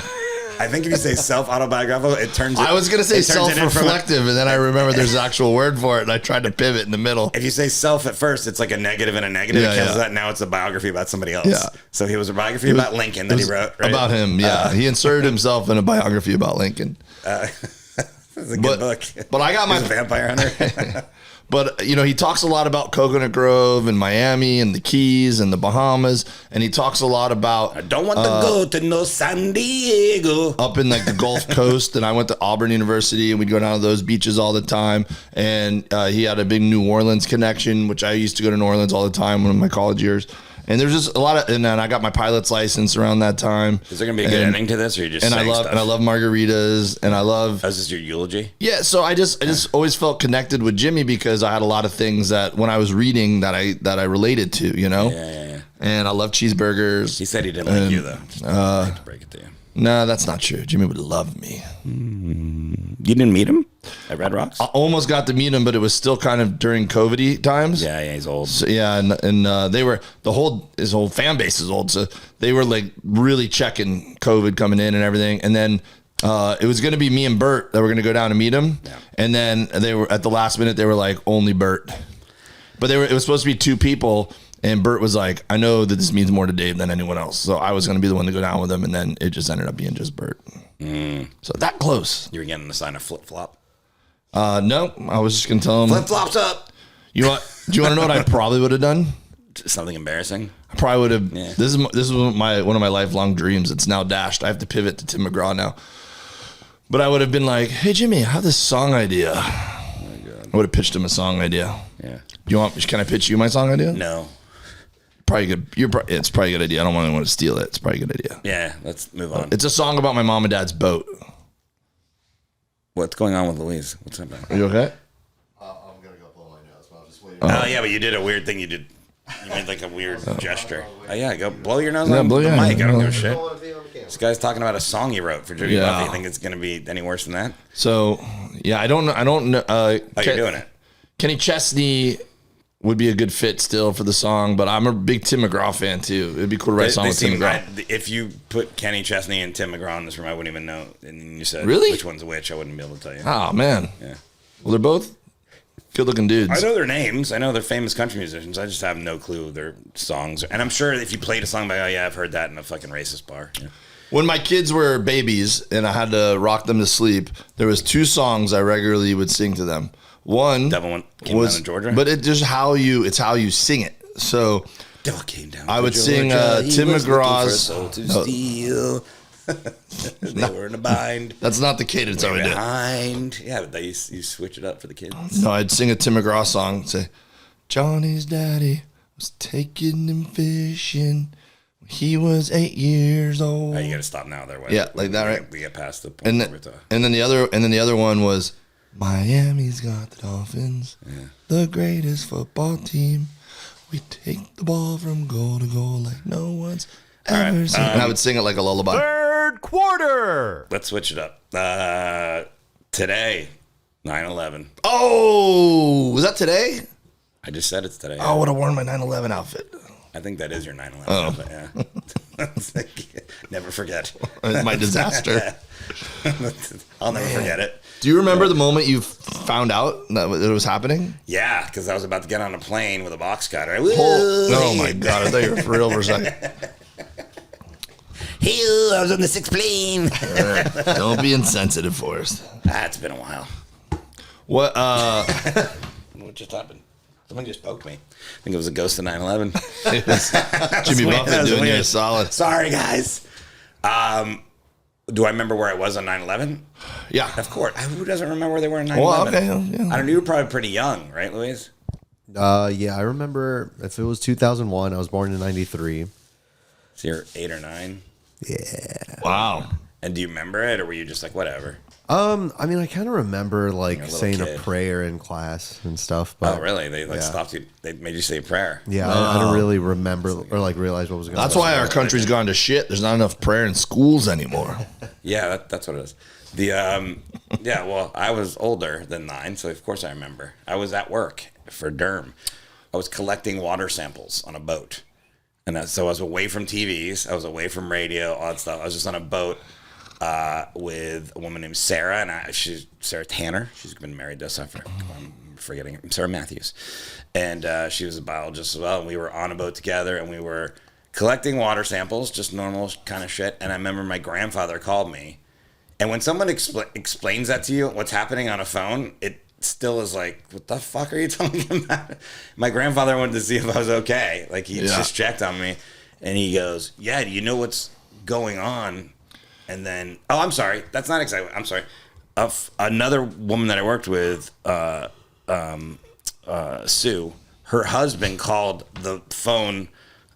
I think if you say self-autobiographical, it turns. I was going to say self-reflective, and then I remember there's an actual word for it, and I tried to pivot in the middle. If you say self at first, it's like a negative and a negative. That now it's a biography about somebody else. Yeah. So he was a biography about Lincoln that he wrote. Right? About him, yeah. He inserted himself in a biography about Lincoln. It's a good book. But I got my vampire hunter. But, he talks a lot about Coconut Grove and Miami and the Keys and the Bahamas. And he talks a lot about... I don't want to go to no San Diego. Up in the Gulf Coast. And I went to Auburn University and we'd go down to those beaches all the time. And he had a big New Orleans connection, which I used to go to New Orleans all the time one of my college years. And there's just a lot of, and then I got my pilot's license around that time. Is there gonna be a good ending to this, or you just? And I love margaritas, and I love. Oh, is this your eulogy? Yeah, so I just always felt connected with Jimmy because I had a lot of things that when I was reading that I related to, you know. Yeah. And I love cheeseburgers. He said he didn't like you though. Just to break it to you. No, that's not true. Jimmy would love me. You didn't meet him at Red Rocks? I almost got to meet him, but it was still kind of during COVID times. Yeah, he's old. So, yeah, and they were his whole fan base is old, so they were like really checking COVID coming in and everything. And then it was going to be me and Bert that were going to go down and meet him. Yeah. And then they were at the last minute. They were like only Bert, but it was supposed to be 2 people. And Bert was like, I know that this means more to Dave than anyone else. So I was going to be the one to go down with him. And then it just ended up being just Bert. So that close. You were getting assigned a flip-flop? No, I was just going to tell him. Flip-flops up. Do you want to know what I probably would have done? Something embarrassing? I probably would have. Yeah. This is one of my lifelong dreams. It's now dashed. I have to pivot to Tim McGraw now. But I would have been like, hey, Jimmy, I have this song idea. Oh my God. I would have pitched him a song idea. Yeah. Can I pitch you my song idea? No. Probably good. It's probably a good idea. I don't want anyone to steal it. It's probably a good idea. Yeah, let's move on. It's a song about my mom and dad's boat. What's going on with Louise? What's up, man? Are you okay? I'm gonna go blow my nose, but I'll just wait. Oh yeah, but you did a weird thing. You made like a weird gesture. Oh yeah, go blow your nose Yeah, on blow the your mic. I don't give a nose. shit. This guy's talking about a song he wrote for Judy Buffy. You think it's gonna be any worse than that? So yeah, I don't know. You're doing it. Kenny Chesney would be a good fit still for the song, but I'm a big Tim McGraw fan too. It'd be cool to write a song with Tim McGraw. If you put Kenny Chesney and Tim McGraw in this room, I wouldn't even know. And you said really? Which one's which, I wouldn't be able to tell you. Oh man. Yeah. Well, they're both good-looking dudes. I know their names. I know they're famous country musicians. I just have no clue their songs. And I'm sure if you played a song by, oh yeah, I've heard that in a fucking racist bar. Yeah. When my kids were babies and I had to rock them to sleep, there was 2 songs I regularly would sing to them. One Devil came down to Georgia, but it's how you sing it. So Devil came down. I would sing Tim McGraw's. Steal. They were in a bind. That's not the cadence I would do. Behind. Yeah, but you switch it up for the kids. No, I'd sing a Tim McGraw song. Say, Johnny's daddy was taking him fishing. He was 8 years old. Oh, you got to stop now. Otherwise, yeah, like that, right? We get past the point. And then the other one was. Miami's got the Dolphins, the greatest football team. We take the ball from goal to goal like no one's ever seen. And I would sing it like a lullaby. Third quarter. Let's switch it up. Today, 9/11. Oh, was that today? I just said it's today. Oh, I would have worn my 9/11 outfit. I think that is your 9/11 outfit, yeah. Never forget. It's my disaster. I'll never forget it. Do you remember the moment you found out that it was happening? Yeah, because I was about to get on a plane with a box cutter. Oh my God, I thought you were for real for a second. I was on the 6th plane. Don't be insensitive, Forrest. It's been a while. What just happened? Someone just poked me. I think it was a ghost of 9/11. Jimmy Buffett doing you a solid. Sorry, guys. Do I remember where I was on 9/11? Yeah. Of course. Who doesn't remember where they were on 9/11? Well, okay. Yeah. I don't know. You were probably pretty young, right, Louise? Yeah, I remember if it was 2001, I was born in 93. So you're 8 or 9? Yeah. Wow. And do you remember it, or were you just like, whatever? I mean, I kind of remember like saying kid. a prayer in class and stuff. But, oh, really? They stopped you. They made you say a prayer. Yeah, I don't really remember or like realize what was going on. That's why our country's gone to shit. There's not enough prayer in schools anymore. Yeah, that's what it is. Yeah, well, I was older than 9, so of course I remember. I was at work for Derm. I was collecting water samples on a boat. And so I was away from TVs. I was away from radio, all that stuff. I was just on a boat with a woman named Sarah, and she's Sarah Tanner. She's been married to us. I'm forgetting her. Sarah Matthews. And she was a biologist as well. And we were on a boat together, and we were collecting water samples, just normal kind of shit. And I remember my grandfather called me. And when someone explains that to you, what's happening on a phone, it still is like, what the fuck are you talking about? My grandfather wanted to see if I was okay. Like, he just checked on me. And he goes, yeah, do you know what's going on? And then, oh, I'm sorry. That's not exactly, I'm sorry. Another woman that I worked with, Sue, her husband called the phone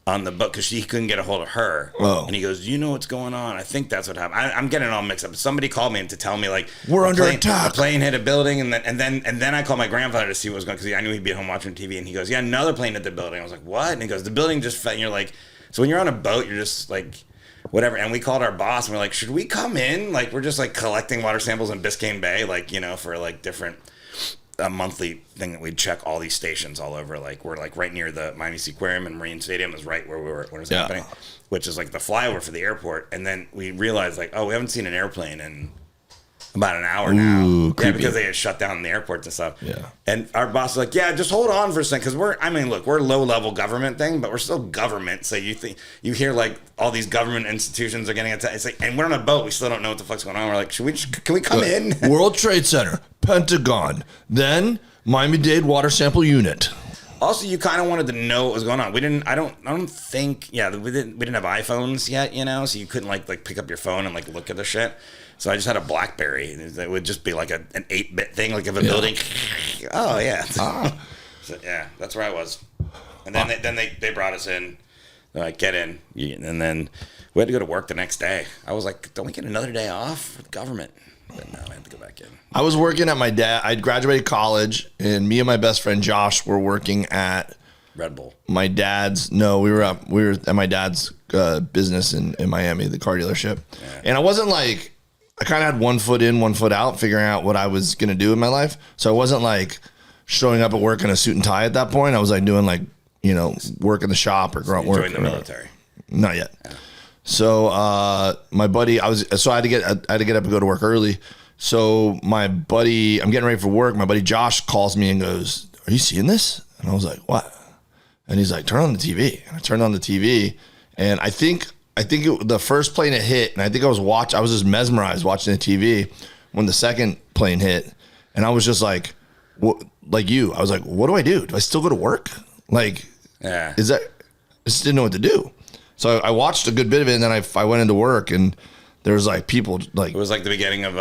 on the boat because he couldn't get a hold of her. Oh. And he goes, "You know what's going on? I think that's what happened." I'm getting it all mixed up. Somebody called me to tell me like We're under attack. A plane hit a building, and then I called my grandfather to see what was going on because I knew he'd be at home watching TV. And he goes, "Yeah, another plane hit the building." I was like, "What?" And he goes, "The building just fell." And you're like, so when you're on a boat, you're just like, whatever. And we called our boss and we're like, "Should we come in? Like, we're just like collecting water samples in Biscayne Bay, like, you know, for like different." A monthly thing that we'd check all these stations all over. Like we're like right near the Miami Seaquarium, and Marine Stadium is right where we were when it was happening, which is like the flyover for the airport. And then we realized like, oh, we haven't seen an airplane in about an hour now. Creepy. Yeah, because they had shut down the airports and stuff. Yeah. And our boss was like, yeah, just hold on for a second. Cause we're low level government thing, but we're still government. So you hear like all these government institutions are getting attacked. It's like, and we're on a boat. We still don't know what the fuck's going on. We're like, can we come in? World Trade Center, Pentagon, then Miami-Dade Water Sample Unit. Also, you kind of wanted to know what was going on. I don't think, we didn't have iPhones yet, you know, so you couldn't like pick up your phone and like look at the shit. So I just had a BlackBerry. It would just be like an 8-bit thing, like if a building. Oh yeah. So, yeah, that's where I was. And then they brought us in. They're like, get in, and then we had to go to work the next day. I was like, don't we get another day off for the government? But no, I had to go back in. I was working at my dad. I'd graduated college, and me and my best friend Josh were working at Red Bull. My dad's. No, we were at my dad's business in Miami, the car dealership. Yeah. And I wasn't like, I kind of had one foot in, one foot out, figuring out what I was gonna do in my life. So I wasn't like showing up at work in a suit and tie at that point. I was like doing like, you know, work in the shop or grunt work. Joined the military. Not yet. Yeah. So my buddy, I had to get up and go to work early. So my buddy, I'm getting ready for work. My buddy Josh calls me and goes, "Are you seeing this?" And I was like, "What?" And he's like, "Turn on the TV." And I turned on the TV, and I think the first plane it hit, and I think I was just mesmerized watching the TV when the second plane hit, and I was just like, "What?" Like you, I was like, "What do I do? Do I still go to work? Like, yeah, I just didn't know what to do." So I watched a good bit of it, and then I went into work, and there was like people like, it was like the beginning of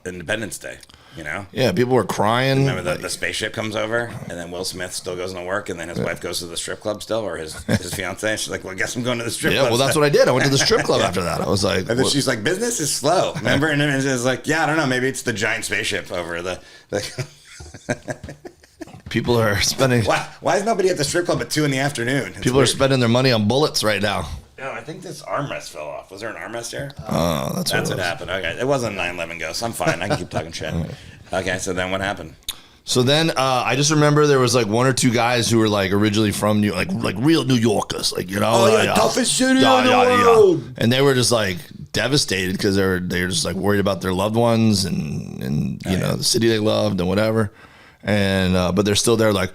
Independence Day, you know? Yeah, people were crying. Remember the spaceship comes over, and then Will Smith still goes into work, and then his wife goes to the strip club still, or his fiance. And she's like, "Well, I guess I'm going to the strip club." Yeah, well, that's what I did. I went to the strip club after that. I was like, and then she's like, "Business is slow." Remember? And then it's like, "Yeah, I don't know. Maybe it's the giant spaceship over the." People are spending. Why is nobody at the strip club at 2 p.m? People are spending their money on bullets right now. No, I think this armrest fell off. Was there an armrest here? Oh, that's what happened. Okay, it wasn't 9/11 ghost. I'm fine. I can keep talking shit. Okay, so then what happened? So then I just remember there was like one or two guys who were like originally from New York, like real New Yorkers, like, you know, toughest city in the world. And they were just like devastated because they're just like worried about their loved ones and you know the city they loved and whatever. And but they're still there, like,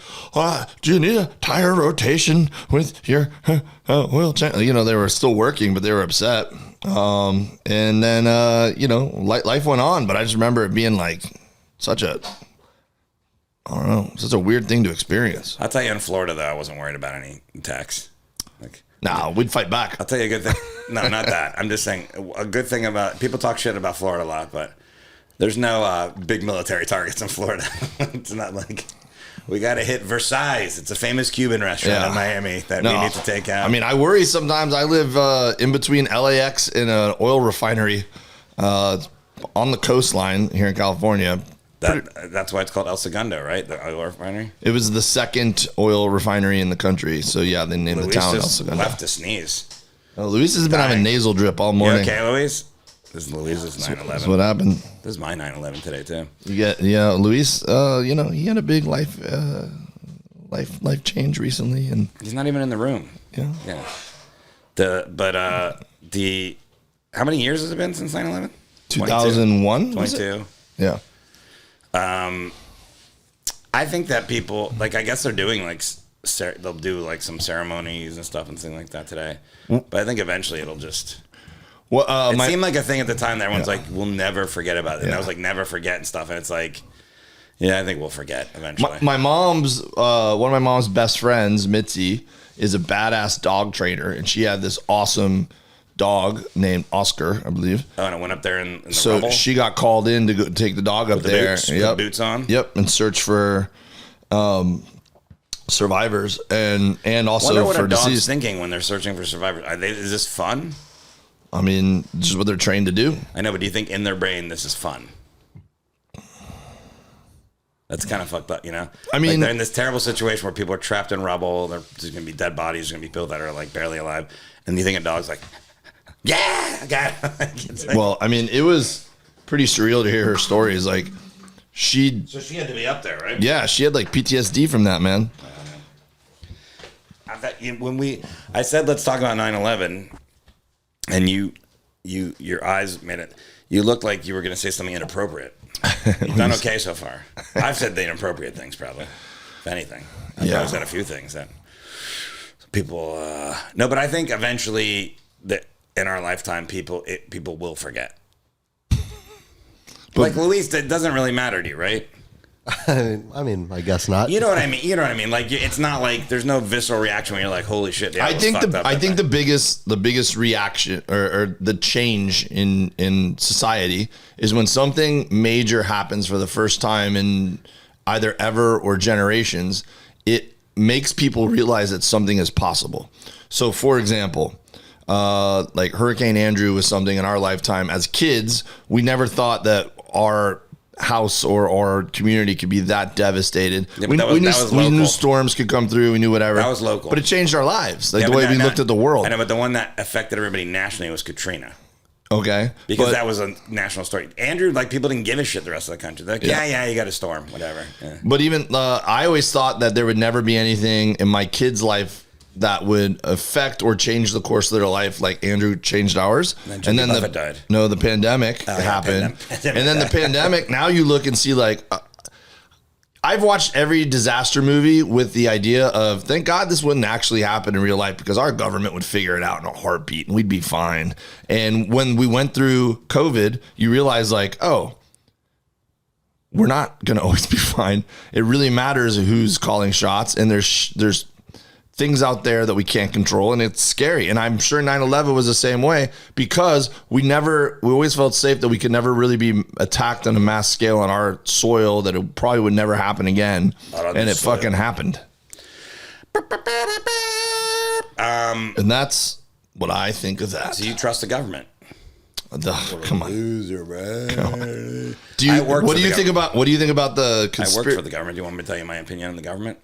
do you need a tire rotation with your oil change? You know, they were still working, but they were upset. And then you know, life went on. But I just remember it being like such a weird thing to experience. I'll tell you, in Florida though, I wasn't worried about any attacks. Like, nah, we'd fight back. I'll tell you a good thing. No, not that. I'm just saying a good thing about people talk shit about Florida a lot, but. There's no big military targets in Florida. It's not like we got to hit Versailles. It's a famous Cuban restaurant in Miami that we need to take out. I mean, I worry sometimes. I live in between LAX and an oil refinery on the coastline here in California. That's why it's called El Segundo, right? The oil refinery. It was the second oil refinery in the country. So, yeah, they named the town El Segundo. Left to sneeze. Luis has been having nasal drip all morning. You okay, Luis? This is Luis's 9/11. That's what happened. This is my 9/11 today too. Luis. You know, he had a big life change recently, and he's not even in the room. Yeah. How many years has it been since 9/11? 2001. 22. Yeah. I think that people like. I guess they're doing like they'll do like some ceremonies and stuff and things like that today. But I think eventually it'll just. Well, it seemed like a thing at the time that everyone's like, we'll never forget about it. And I was like, never forget and stuff. And it's like, yeah, I think we'll forget eventually. My mom's, one of my mom's best friends, Mitzi, is a badass dog trainer. And she had this awesome dog named Oscar, I believe. Oh, and it went up there in the so rubble? She got called in to go take the dog up there. Boots, with the boots on? Yep. And search for survivors and also Wonder what for a dog's deceased. thinking when they're searching for survivors. Is this fun? I mean, this is what they're trained to do. I know, but do you think in their brain this is fun? That's kind of fucked up, you know? I mean, like they're in this terrible situation where people are trapped in rubble. There's going to be dead bodies. There's going to be people that are like barely alive. And you think a dog's like, yeah, I got it. Like, well, I mean, it was pretty surreal to hear her stories. Like, so she had to be up there, right? yeah, she had like PTSD from that, man. I said, let's talk about 9/11, and your eyes made it. You looked like you were going to say something inappropriate. You've done okay so far. I've said the inappropriate things, probably. If anything, I've probably said a few things that people. No, but I think eventually that in our lifetime, people will forget. Like Luis, it doesn't really matter to you, right? I mean, I guess not. You know what I mean? Like, it's not like there's no visceral reaction when you're like, "Holy shit!" I think the biggest reaction or the change in society is when something major happens for the first time in either ever or generations. It makes people realize that something is possible. So, for example, like Hurricane Andrew was something in our lifetime. As kids, we never thought that our house or our community could be that devastated. Yeah, we knew storms could come through. We knew whatever. That was local. But it changed our lives. Like the way we looked at the world. I know, but the one that affected everybody nationally was Katrina. Okay. Because that was a national story. Andrew, like, people didn't give a shit the rest of the country. They're like, yeah, you got a storm, whatever. Yeah. But even, I always thought that there would never be anything in my kid's life that would affect or change the course of their life like Andrew changed ours. And then died. No, the pandemic happened. And then the pandemic, now you look and see like, I've watched every disaster movie with the idea of, thank God this wouldn't actually happen in real life because our government would figure it out in a heartbeat and we'd be fine. And when we went through COVID, you realize like, oh, we're not going to always be fine. It really matters who's calling shots. And there's things out there that we can't control, and it's scary. And I'm sure 9/11 was the same way because we always felt safe that we could never really be attacked on a mass scale on our soil, that it probably would never happen again. And it fucking happened. And that's what I think of that. So you trust the government? Come on. Loser, man. Come on. What do you think about the I work for the government. Do you want me to tell you my opinion on the government?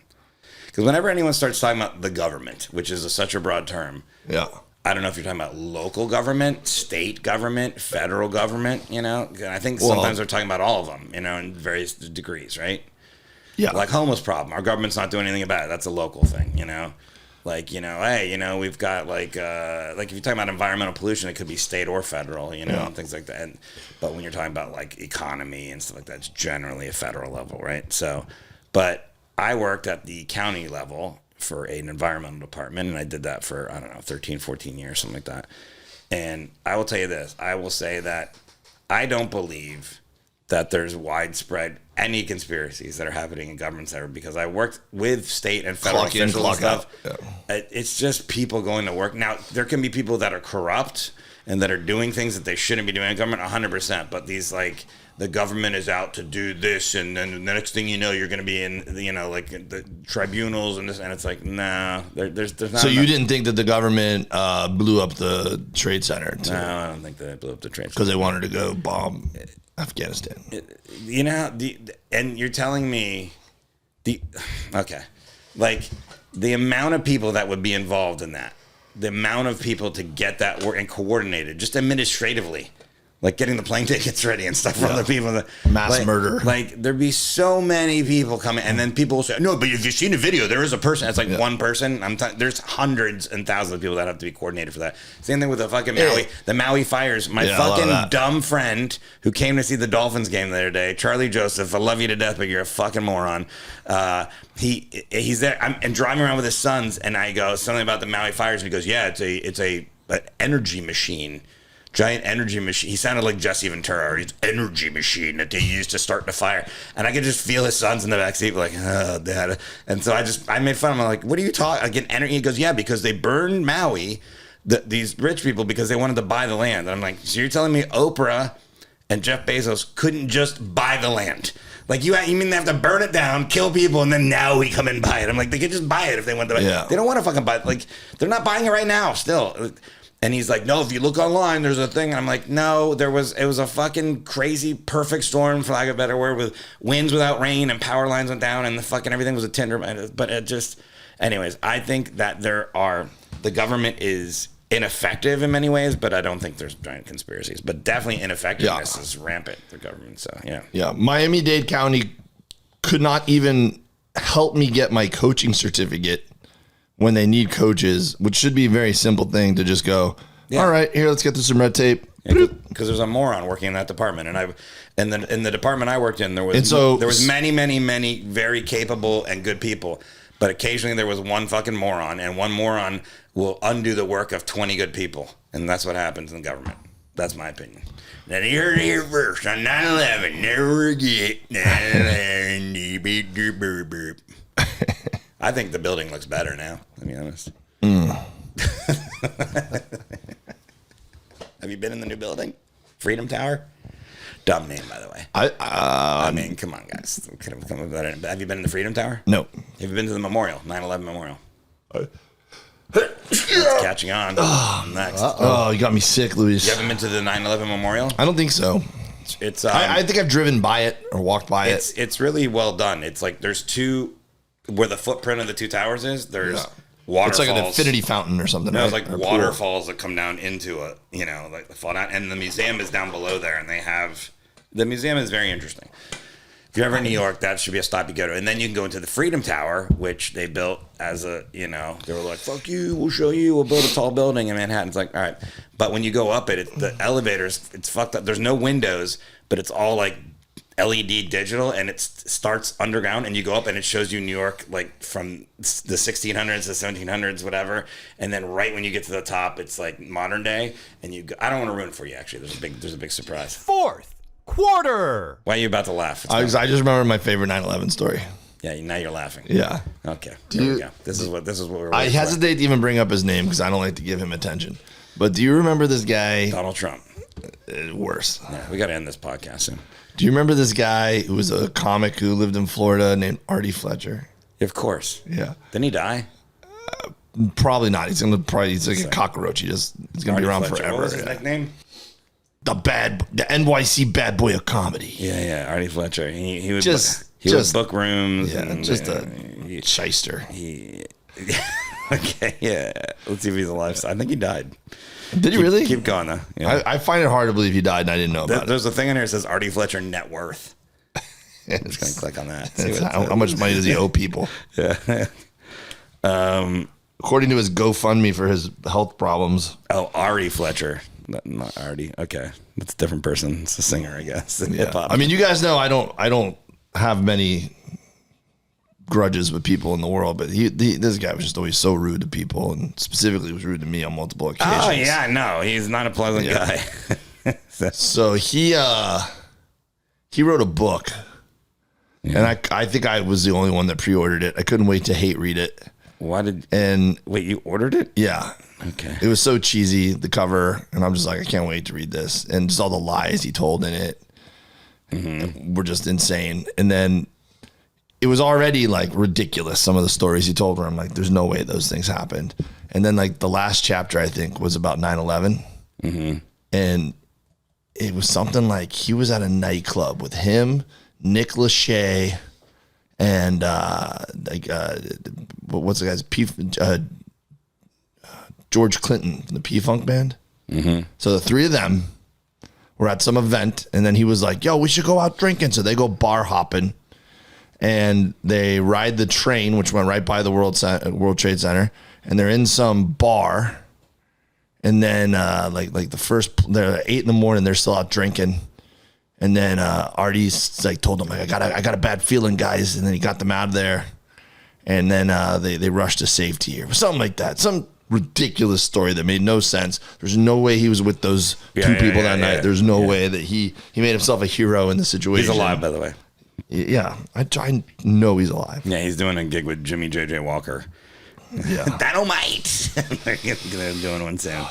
Because whenever anyone starts talking about the government, which is such a broad term, I don't know if you're talking about local government, state government, federal government, you know? I think sometimes they're talking about all of them, you know, in various degrees, right? Yeah. Like homeless problem. Our government's not doing anything about it. That's a local thing, you know? Like, you know, hey, you know, we've got like if you're talking about environmental pollution, it could be state or federal, you know, and things like that. But when you're talking about like economy and stuff like that, it's generally a federal level, right? So, but I worked at the county level for an environmental department, and I did that for, 13, 14 years, something like that. And I will tell you this. I will say that I don't believe that there's widespread any conspiracies that are happening in governments ever, because I worked with state and federal officials and stuff. It's just people going to work. Now, there can be people that are corrupt and that are doing things that they shouldn't be doing in government 100%, but these like, the government is out to do this, and then the next thing you know, you're going to be in, you know, like the tribunals and this, and it's like, nah, there's not. So you didn't think that the government blew up the Trade Center? No, I don't think that they blew up the Trade Center because they wanted to go bomb Afghanistan. You know, and you're telling me like the amount of people that would be involved in that, the amount of people to get that work and coordinated, just administratively. Like getting the plane tickets ready and stuff for other people. Mass murder. Like there'd be so many people coming, and then people will say, "No, but if you've seen a video, there is a person." It's like one person. There's hundreds and thousands of people that have to be coordinated for that. Same thing with the fucking Maui fires. My fucking dumb friend who came to see the Dolphins game the other day, Charlie Joseph. I love you to death, but you're a fucking moron. He's there. I'm driving around with his sons, and I go something about the Maui fires, and he goes, "Yeah, it's a energy machine." Giant energy machine. He sounded like Jesse Ventura. His energy machine that they used to start the fire. And I could just feel his sons in the backseat like, oh, Dad. And so I made fun of him. I'm like, what are you talking? Like an energy? He goes, yeah, because they burned Maui, these rich people, because they wanted to buy the land. And I'm like, so you're telling me Oprah and Jeff Bezos couldn't just buy the land. Like, you mean they have to burn it down, kill people, and then now we come and buy it? I'm like, they could just buy it if they want to buy it. Yeah. They don't want to fucking buy it. Like, they're not buying it right now still. And he's like, no, if you look online, there's a thing. And I'm like, no, it was a fucking crazy perfect storm, for lack of a better word, with winds without rain and power lines went down and the fucking everything was a tinder. But it just, anyways, I think that the government is ineffective in many ways, but I don't think there's giant conspiracies. But definitely ineffectiveness is rampant, the government. So, yeah. Yeah. Miami-Dade County could not even help me get my coaching certificate when they need coaches, which should be a very simple thing to just go, all right, here, let's get through some red tape. Because there's a moron working in that department. And in the department I worked in, there was many, many, many very capable and good people. But occasionally there was one fucking moron, and one moron will undo the work of 20 good people. And that's what happens in government. That's my opinion. Now, you heard it here first on 9/11. Never forget 9/11. I think the building looks better now, to be honest. Have you been in the new building? Freedom Tower? Dumb name, by the way. I mean, come on, guys. Have you been in the Freedom Tower? No. Have you been to the memorial, 9/11 memorial? It's catching on. Next. Oh, you got me sick, Luis. You haven't been to the 9/11 memorial? I don't think so. It's. I think I've driven by it or walked by it. It's really well done. It's like there's two, where the footprint of the two towers is, there's waterfalls. It's like an infinity fountain or something. No, right? it's like waterfalls that come down into a, like fall down. And the museum is down below there, and the museum is very interesting. If you're ever in New York, that should be a stop you go to. And then you can go into the Freedom Tower, which they built as they were like, fuck you, we'll show you, we'll build a tall building in Manhattan. It's like, all right. But when you go up the elevators, it's fucked up. There's no windows, but it's all like LED digital, and it starts underground, and you go up and it shows you New York like from the 1600s, the 1700s, whatever. And then right when you get to the top, it's like modern day. And I don't want to ruin it for you, actually. There's a big surprise. Fourth quarter. Why are you about to laugh? I just remember my favorite 9/11 story. Yeah, now you're laughing. Yeah. Okay. There we go. This is what we're. I hesitate to even bring up his name because I don't like to give him attention. But do you remember this guy? Donald Trump. Worse. Yeah, we got to end this podcast soon. Do you remember this guy who was a comic who lived in Florida named Artie Fletcher? Of course. Yeah. Didn't he die? Probably not. He's like a cockroach. He's gonna be around Fletcher. forever. What was his nickname? The NYC bad boy of comedy. Yeah, Artie Fletcher. He would just book rooms. Yeah, and, just a shyster. Okay, yeah. Let's see if he's alive. I think he died. Did he really? Keep going, though. Yeah. I find it hard to believe he died and I didn't know about it. There's a thing in here that says Artie Fletcher net worth. I'm just going to click on that. How much money does he owe people? Yeah. According to his GoFundMe for his health problems. Oh, Artie Fletcher. Not Artie. Okay. That's a different person. It's a singer, I guess. Yeah. I mean, you guys know I don't have many grudges with people in the world, but this guy was just always so rude to people, and specifically was rude to me on multiple occasions. Oh yeah, no, he's not a pleasant guy. So he wrote a book, and I think I was the only one that pre-ordered it. I couldn't wait to hate read it. Wait, you ordered it? Yeah. Okay. It was so cheesy, the cover, and I'm just like, I can't wait to read this, and just all the lies he told in it were just insane. And then it was already like ridiculous, some of the stories he told, where I'm like, there's no way those things happened. And then like the last chapter, I think, was about 9/11. And it was something like he was at a nightclub with him, Nick Lachey, and what's the guy's George Clinton from the P-Funk band. So the three of them were at some event, and then he was like, yo, we should go out drinking. So they go bar hopping, and they ride the train, which went right by the World Trade Center, and they're in some bar. And then like they're 8 a.m, they're still out drinking. And then Artie's like told them, like, I got a bad feeling, guys. And then he got them out of there. And then they rushed to safety or something like that. Some ridiculous story that made no sense. There's no way he was with those two people that night. There's no way that he made himself a hero in the situation. He's alive, by the way. Yeah, I know he's alive. Yeah, he's doing a gig with Jimmy J.J. Walker. Yeah. Dynamite. They're doing one soon.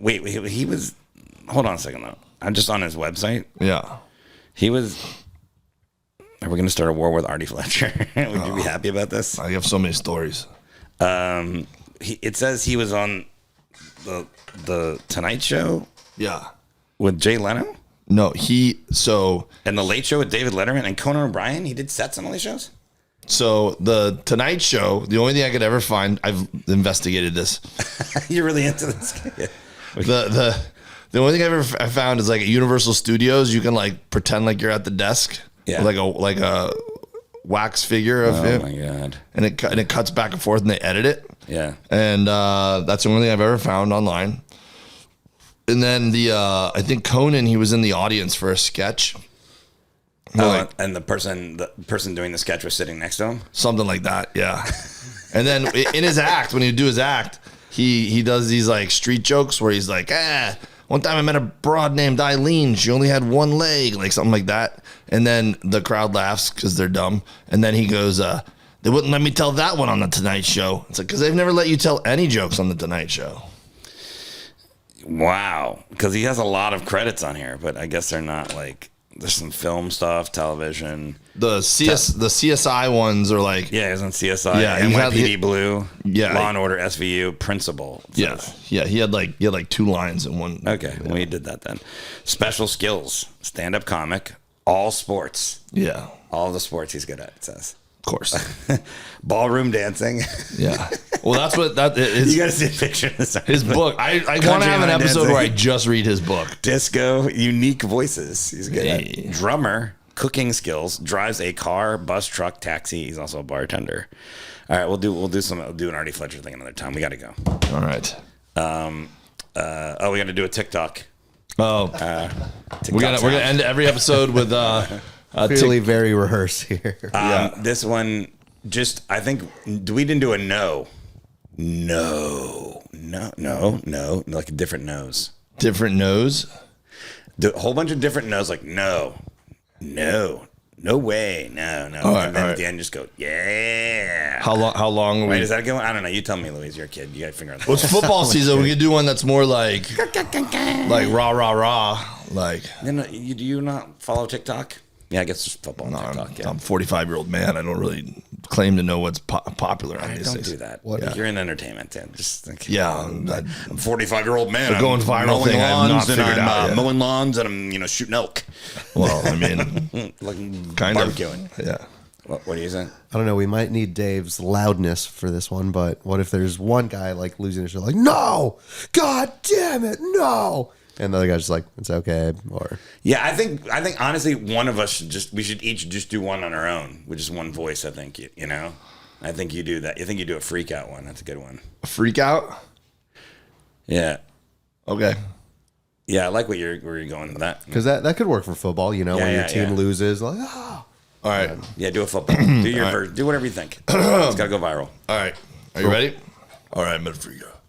Wait, he was hold on a second though. I'm just on his website. Yeah. He was. Are we going to start a war with Artie Fletcher? Would you be happy about this? I have so many stories. It says he was on the Tonight Show Yeah. with Jay Leno No, and the Late Show with David Letterman and Conan O'Brien. He did sets on all these shows. So the Tonight Show, the only thing I could ever find, I've investigated this. You're really into this. The only thing I found is like at Universal Studios, you can like pretend like you're at the desk, Yeah. with like a wax figure of Oh him, my god! and it cuts back and forth, and they edit it. Yeah. And that's the only thing I've ever found online. And then I think Conan, he was in the audience for a sketch. And the person doing the sketch was sitting next to him. Something like that, yeah. And then in his act, when he would do his act, he does these like street jokes where he's like, one time I met a broad named Eileen. She only had one leg, like something like that. And then the crowd laughs because they're dumb. And then he goes, they wouldn't let me tell that one on the Tonight Show. It's like, because they've never let you tell any jokes on the Tonight Show. Wow, because he has a lot of credits on here, but I guess they're not like. There's some film stuff, television. The CSI ones are like, Yeah, he's on CSI, Yeah, he had NYPD Blue, Yeah. Law and Order, SVU, Principal. yeah. He had like 2 lines in one. Okay, we did that then. Special skills, stand-up comic, all sports. Yeah, All the sports he's good at, it says. of course. Ballroom dancing. Yeah. Well, that's what that is. You got to see a picture of this. His book. I want to have an episode where I just read his book. Disco, unique voices. He's good Hey. at drummer, cooking skills, drives a car, bus, truck, taxi. He's also a bartender. All right, we'll do an Artie Fletcher thing another time. We got to go. All right. We got to do a TikTok. Oh, we're gonna end every episode with Clearly very rehearsed here. This one, I think we didn't do a no, like a different nose. different nose. A whole bunch of different no's, like no way, no. All right, and then at the end, just go, yeah. How long? Are Wait, we? is that a good one? I don't know. You tell me, Louise. You're a kid. You got to figure out that. Well, it's football season. We could do one that's more like rah rah rah. Like Then do you not follow TikTok? Yeah, I guess it's football on TikTok. Yeah. I'm a 45-year-old man. I don't really claim to know what's popular on these Don't things. do that. Yeah. You're in entertainment, Dan. Just think. Yeah, I'm a 45-year-old man. The going viral thing I've not figured out yet. Mowing lawns and I'm shooting elk. Well, I mean, Like kind barbecuing. of. Yeah. What do you think? I don't know. We might need Dave's loudness for this one, but what if there's one guy like losing his shit, like, no, God damn it, no. And the other guy's just like, it's okay. Or Yeah, I think honestly, one of us we should each just do one on our own with just one voice. I think you know. I think you do that. I think you do a freak out one. That's a good one. A freak out. Yeah. Okay. Yeah, I like where you're going with that. because that could work for football, when your team loses, like, All right. Yeah, do a football. Do your version. Do whatever you think. It's got to go viral. All right. Are you ready? All right, I'm gonna freak out.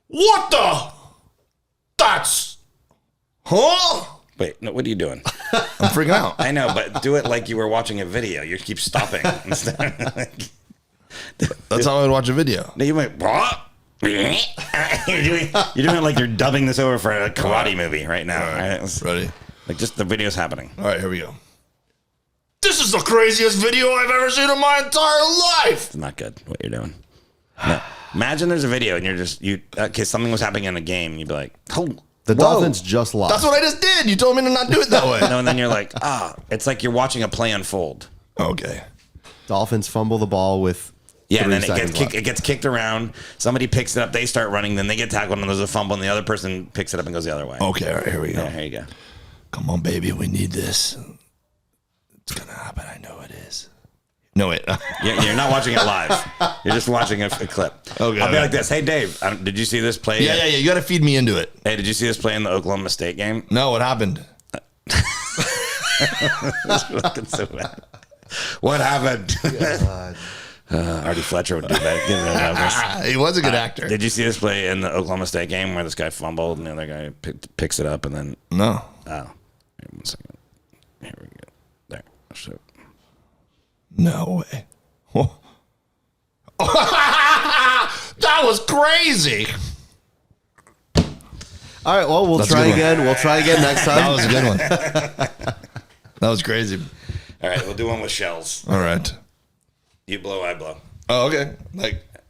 What the? That's. Huh? Wait, no, what are you doing? I'm freaking out. I know, but do it like you were watching a video. You keep stopping. That's how I would watch a video. No, you went, what? you're doing it like you're dubbing this over for a karate movie right now. All right. Right? Ready? Like just the video's happening. All right, here we go. This is the craziest video I've ever seen in my entire life. It's not good what you're doing. No. Imagine there's a video and you're just something was happening in a game and you'd be like, oh, the Whoa. Dolphins just lost. That's what I just did. You told me to not do it that way. no, and then you're like, it's like you're watching a play unfold. Okay. Dolphins fumble the ball with Yeah, and 3 then seconds left. it gets kicked around. Somebody picks it up. They start running. Then they get tackled, and there's a fumble, and the other person picks it up and goes the other way. Okay, all right, here we go. Yeah, here you go. Come on, baby, we need this. It's gonna happen. I know it is. No, wait. You're not watching it live. You're just watching a clip. Okay, I'll be okay. like this. Hey, Dave, did you see this play? Yeah. You got to feed me into it. Hey, did you see this play in the Oklahoma State game? No, what happened? That's looking so bad. What happened? Artie Fletcher would do that. He was a good actor. Did you see this play in the Oklahoma State game where this guy fumbled and the other guy picks it up and then? No. Oh, wait 1 second. Here we go. There. So. No way. That was crazy. All right, well, we'll try again. We'll try again next time. That was a good one. That was crazy. All right, we'll do one with shells. All right. You blow, I blow. Oh, okay.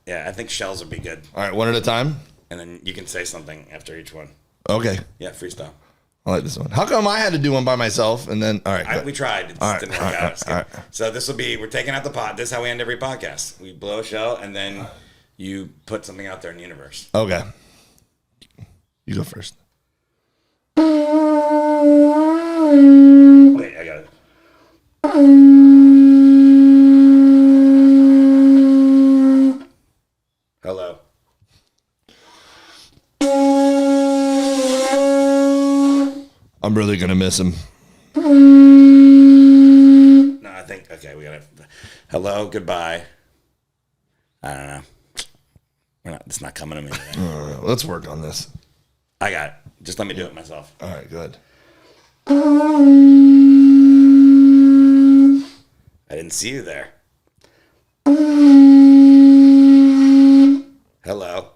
Yeah, I think shells would be good. All right, one at a time? And then you can say something after each one. Okay. Yeah, freestyle. I like this one. How come I had to do one by myself and then, all right. We tried. It just didn't work out. All right. So this will be, we're taking out the pot. This is how we end every podcast. We blow a shell and then you put something out there in the universe. Okay. You go first. Wait, I got it. Hello. I'm really going to miss him. No, I think, okay, we got to, hello, goodbye. I don't know. It's not coming to me. Let's work on this. I got it. Just let me do it myself. All right, good. I didn't see you there. Hello.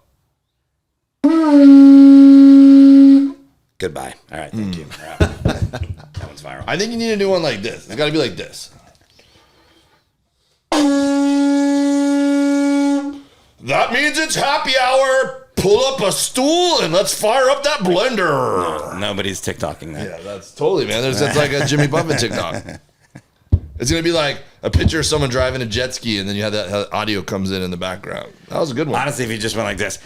Goodbye. All right, thank you. We're out. That one's viral. I think you need to do one like this. It's got to be like this. That means it's happy hour. Pull up a stool and let's fire up that blender. Nobody's TikToking that. Yeah, that's totally, man. That's like a Jimmy Buffett TikTok. It's going to be like a picture of someone driving a jet ski and then you have that audio comes in the background. That was a good one. Honestly, if you just went like this.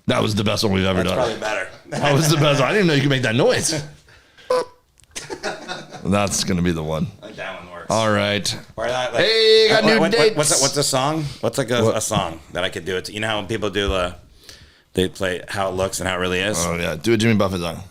That was the best one we've ever That's done. probably better. That was the best one. I didn't even know you could make that noise. That's going to be the one. I think that one works. All right. Hey, got new dates. What's a song? What's like a song that I could do it to? You know how when people do they play how it looks and how it really is? Oh, yeah. Do a Jimmy Buffett song.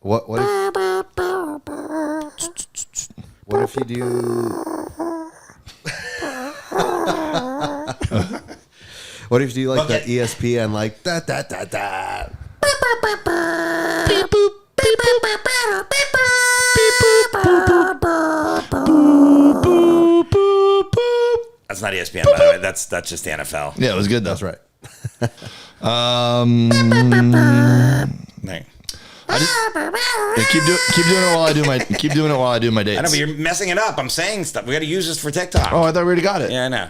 What if you do? What if you do like the ESPN like da da da da? That's not ESPN, by the way. That's just the NFL. Yeah, it was good. That's right. Right. Keep doing it while I do my dates. I know, but you're messing it up. I'm saying stuff. We got to use this for TikTok. Oh, I thought we already got it. Yeah, I know.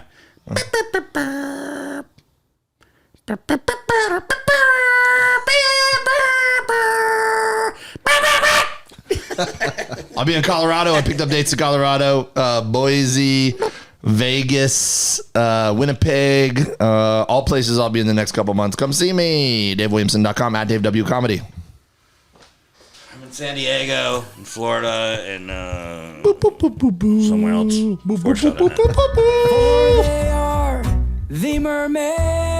I'll be in Colorado. I picked up dates to Colorado, Boise, Vegas, Winnipeg, all places I'll be in the next couple months. Come see me. DaveWilliamson.com, at Dave W Comedy. I'm in San Diego, in Florida, and somewhere else. For they are the mermen.